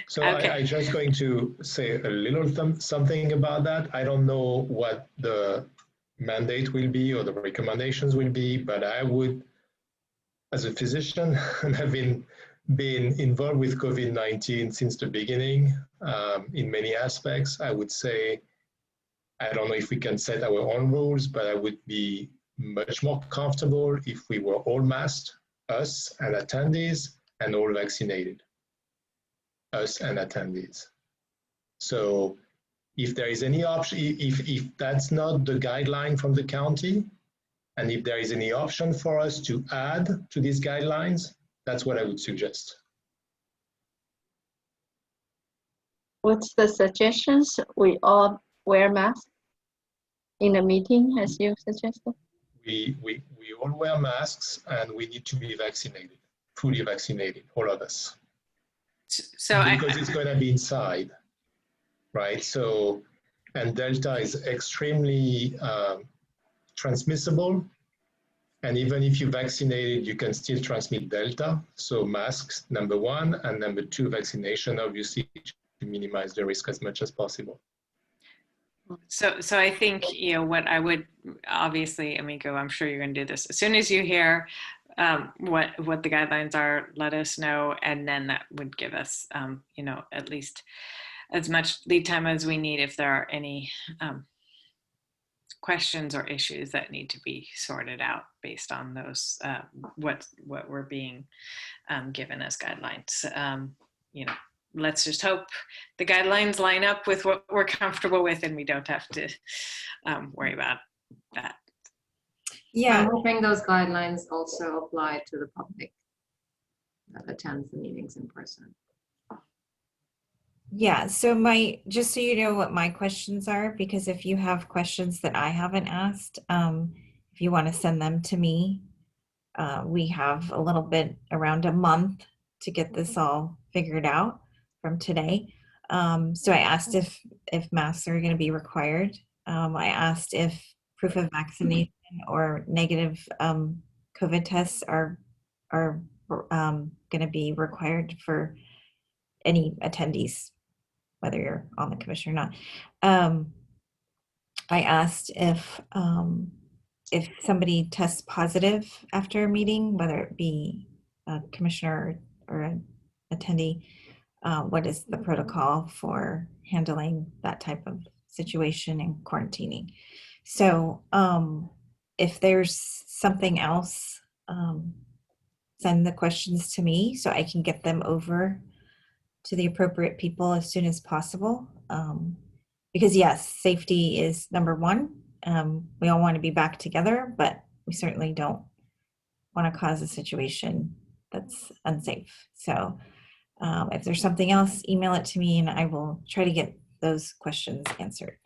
So okay. I'm just going to say a little something about that. I don't know what the mandate will be or the recommendations will be, but I would, as a physician, and having been involved with COVID-19 since the beginning, in many aspects, I would say, I don't know if we can set our own rules, but I would be much more comfortable if we were all masked, us and attendees, and all vaccinated, us and attendees. So if there is any option, if that's not the guideline from the county, and if there is any option for us to add to these guidelines, that's what I would suggest. What's the suggestions? We all wear masks in a meeting, as you suggested? We all wear masks and we need to be vaccinated, fully vaccinated, all of us. So Because it's going to be inside, right? So, and Delta is extremely transmissible. And even if you're vaccinated, you can still transmit Delta. So masks, number one, and number two, vaccination, obviously, to minimize the risk as much as possible. So I think, what I would, obviously, Amico, I'm sure you're going to do this. As soon as you hear what the guidelines are, let us know. And then that would give us, at least as much lead time as we need if there are any questions or issues that need to be sorted out based on those, what we're being given as guidelines. Let's just hope the guidelines line up with what we're comfortable with and we don't have to worry about that. Yeah, I'm hoping those guidelines also apply to the public that attends the meetings in person. yeah. So just so you know what my questions are, because if you have questions that I haven't asked, if you want to send them to me, we have a little bit around a month to get this all figured out from today. So I asked if masks are going to be required. I asked if proof of vaccination or negative COVID tests are going to be required for any attendees, whether you're on the commission or not. I asked if somebody tests positive after a meeting, whether it be a commissioner or an attendee, what is the protocol for handling that type of situation and quarantining? So if there's something else, send the questions to me so I can get them over to the appropriate people as soon as possible. Because yes, safety is number one. We all want to be back together, but we certainly don't want to cause a situation that's unsafe. So if there's something else, email it to me and I will try to get those questions answered.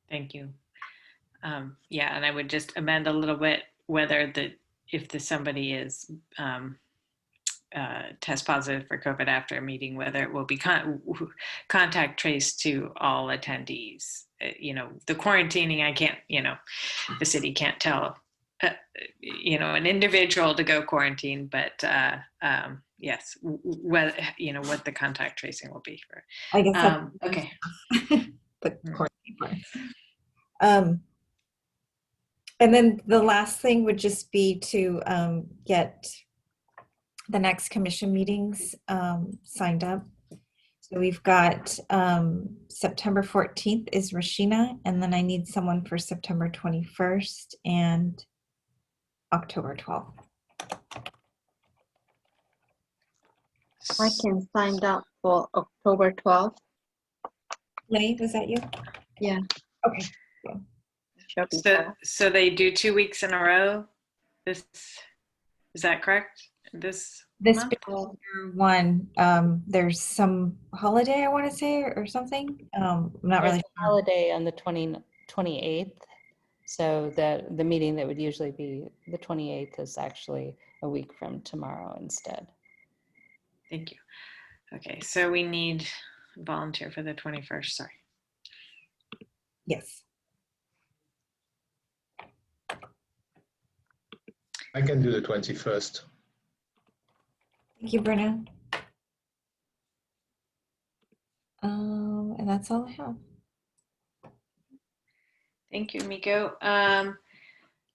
Thank you. Yeah, and I would just amend a little bit whether if somebody is test positive for COVID after a meeting, whether it will be contact traced to all attendees. The quarantining, I can't, the city can't tell, an individual to go quarantine, but yes, what the contact tracing will be for. I guess that's okay. the quarantine part. And then the last thing would just be to get the next commission meetings signed up. So we've got September 14th is Rashina, and then I need someone for September 21st and October 12th. I can sign up for October 12th. Lenny, was that you? Yeah. Okay. Shall be fine. So they do 2 weeks in a row. Is that correct? This This month? particular one, there's some holiday I want to say or something. I'm not There's really a holiday on the 28th. So the meeting that would usually be the 28th is actually a week from tomorrow instead. Thank you. Okay, so we need a volunteer for the 21st, sorry. Yes. I can do the 21st. Thank you, Brenna. And that's all I have. Thank you, Miko.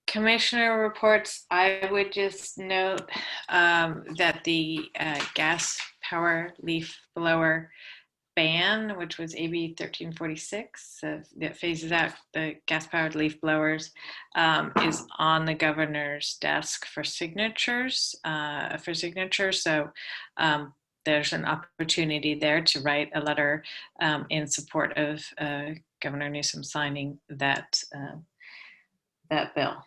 Commissioner reports, I would just note that the gas power leaf blower ban, which was AB 1346, that phases out the gas-powered leaf blowers, is on the governor's desk for signatures. So there's an opportunity there to write a letter in support of Governor Newsom signing that bill.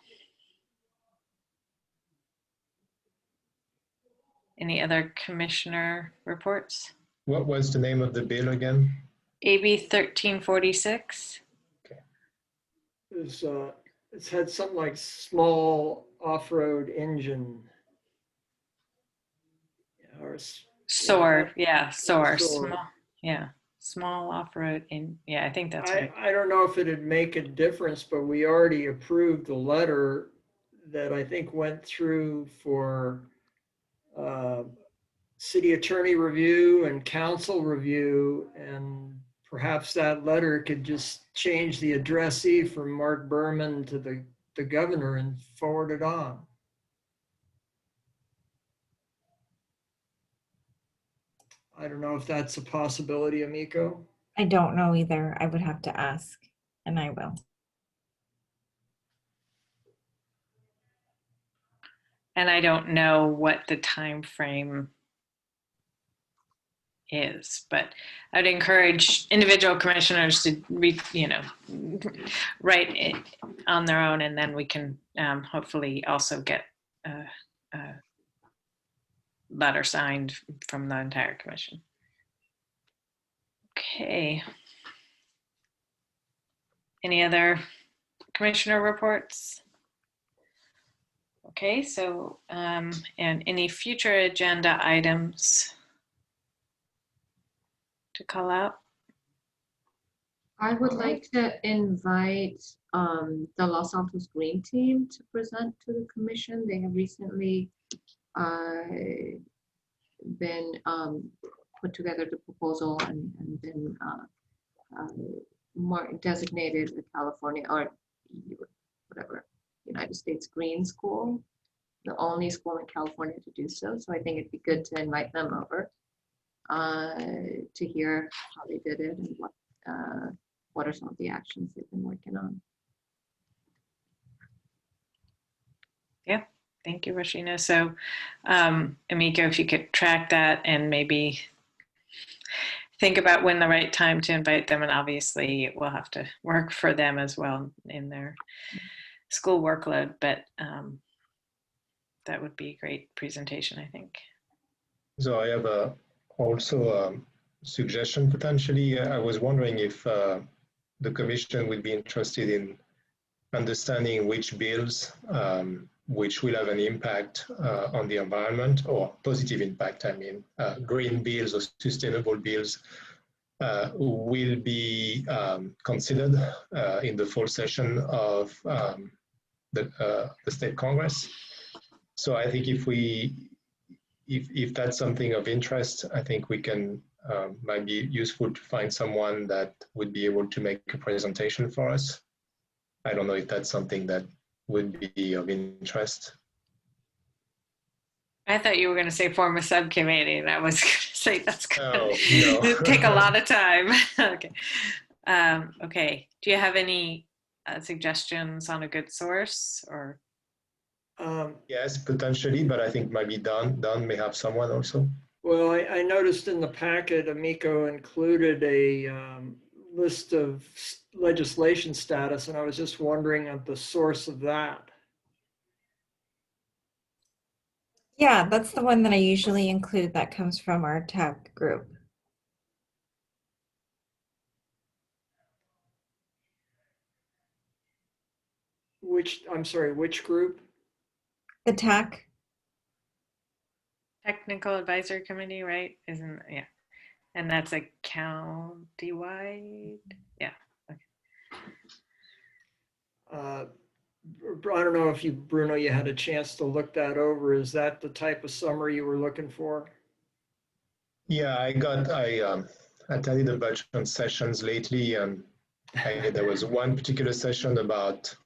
Any other commissioner reports? What was the name of the bill again? AB 1346. It's had something like small off-road engine. Or SOAR, yeah, SOAR. SOAR. Small, yeah, small off-road in, yeah, I think that's right. I don't know if it'd make a difference, but we already approved the letter that I think went through for city attorney review and council review, and perhaps that letter could just change the addressee from Mark Berman to the governor and forward it on. I don't know if that's a possibility, Amiko. I don't know either. I would have to ask, and I will. And I don't know what the time frame is, but I'd encourage individual commissioners to write it on their own, and then we can hopefully also get a letter signed from the entire commission. Okay. Any other commissioner reports? Okay, so and any future agenda items to call out? I would like to invite the Los Altos Green Team to present to the commission. They have recently been put together the proposal and been more designated the California or whatever United States Green School, the only school in California to do so. So I think it'd be good to invite them over to hear how they did it and what are some of the actions they've been working on. Yeah, thank you, Rashina. So, Amiko, if you could track that and maybe think about when the right time to invite them, and obviously it will have to work for them as well in their school workload, but that would be a great presentation, I think. So I have also a suggestion potentially. I was wondering if the commission would be interested in understanding which bills which will have an impact on the environment, or positive impact, I mean, green bills or sustainable bills will be considered in the fall session of the State Congress. So I think if that's something of interest, I think we can, might be useful to find someone that would be able to make a presentation for us. I don't know if that's something that would be of interest. I thought you were going to say form a subcommittee, and I was going to say that's going to take a lot of time. Okay. Okay. Do you have any suggestions on a good source, or? Yes, potentially, but I think maybe Don may have someone also. Well, I noticed in the packet, Amiko included a list of legislation status, and I was just wondering at the source of that. Yeah, that's the one that I usually include. That comes from our TAC group. I'm sorry, which group? The TAC. Technical Advisory Committee, right? Yeah. And that's a county-wide? Yeah. Okay. I don't know if Bruno, you had a chance to look that over. Is that the type of summary you were looking for? Yeah, I attended a bunch of sessions lately, and there was one particular session about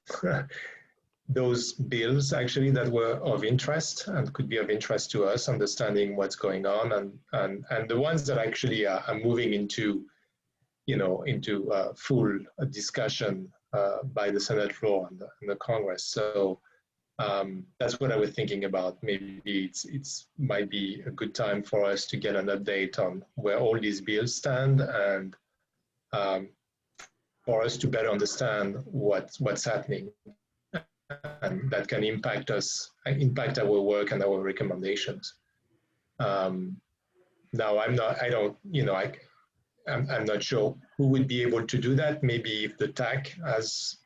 those bills actually that were of interest and could be of interest to us, understanding what's going on, and the ones that actually are moving into, into full discussion by the Senate floor and the Congress. So that's what I was thinking about. Maybe it's might be a good time for us to get an update on where all these bills stand, and for us to better understand what's happening, and that can impact our work and our recommendations. Now I'm not sure who would be able to do that. Maybe if the TAC has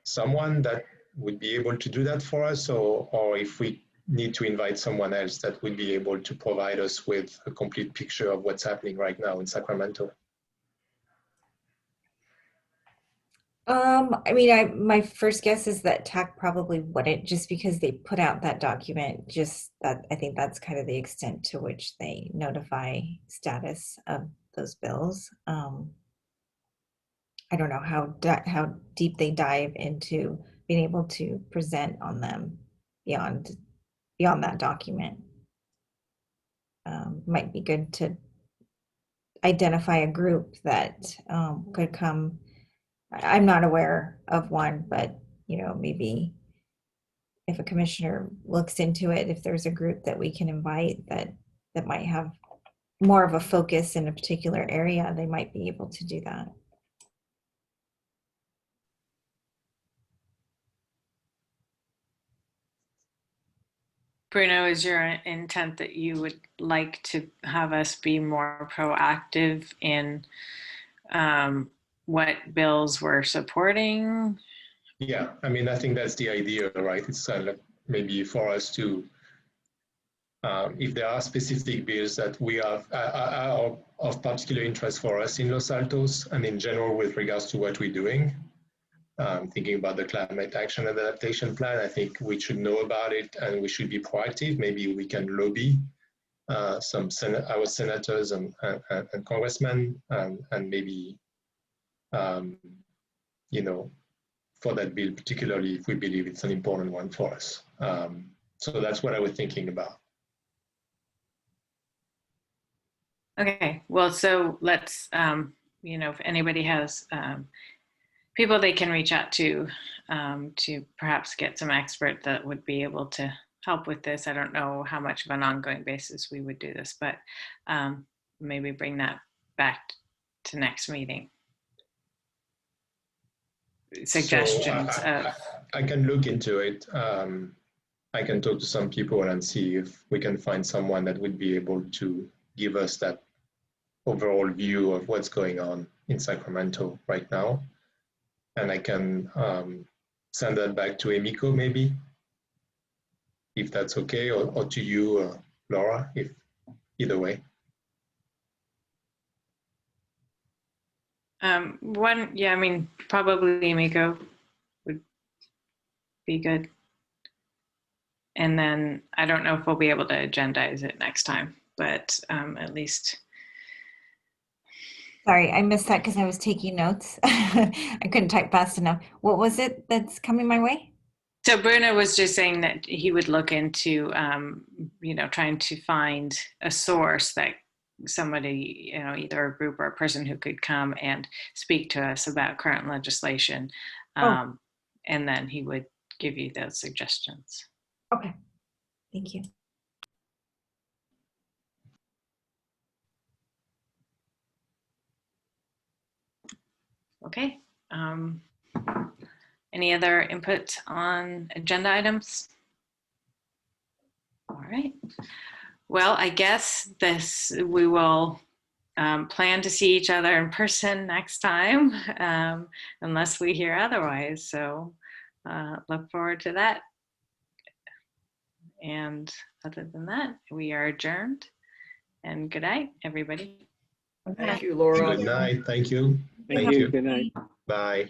someone that would be able to do that for us, or if we need to invite someone else that would be able to provide us with a complete picture of what's happening right now in Sacramento. I mean, my first guess is that TAC probably wouldn't, just because they put out that document, just that I think that's kind of the extent to which they notify status of those bills. I don't know how deep they dive into being able to present on them beyond that document. Might be good to identify a group that could come. I'm not aware of one, but maybe if a commissioner looks into it, if there's a group that we can invite that might have more of a focus in a particular area, they might be able to do that. Bruno, is your intent that you would like to have us be more proactive in what bills we're supporting? Yeah, I mean, I think that's the idea, right? It's maybe for us to, if there are specific bills that we are of particular interest for us in Los Altos and in general with regards to what we're doing, thinking about the Climate Action and Adaptation Plan, I think we should know about it and we should be proactive. Maybe we can lobby our senators and congressmen and maybe, for that bill, particularly if we believe it's an important one for us. So that's what I was thinking about. Okay, well, so let's, if anybody has people they can reach out to perhaps get some expert that would be able to help with this. I don't know how much of an ongoing basis we would do this, but maybe bring that back to next meeting. Suggestions. So I can look into it. I can talk to some people and see if we can find someone that would be able to give us that overall view of what's going on in Sacramento right now. And I can send that back to Emiko maybe, if that's okay, or to you, Laura, if either way. Yeah, I mean, probably Emiko would be good. And then I don't know if we'll be able to agendize it next time, but at least. Sorry, I missed that because I was taking notes. I couldn't type fast enough. What was it that's coming my way? So Bruno was just saying that he would look into, trying to find a source that somebody, either a group or a person who could come and speak to us about current legislation. And then he would give you those suggestions. Okay, thank you. Okay. Any other input on agenda items? All right. Well, I guess we will plan to see each other in person next time, unless we hear otherwise. So look forward to that. And other than that, we are adjourned. And good night, everybody. Thank you, Laura. Good night. Thank you. Thank you. Good night. Bye.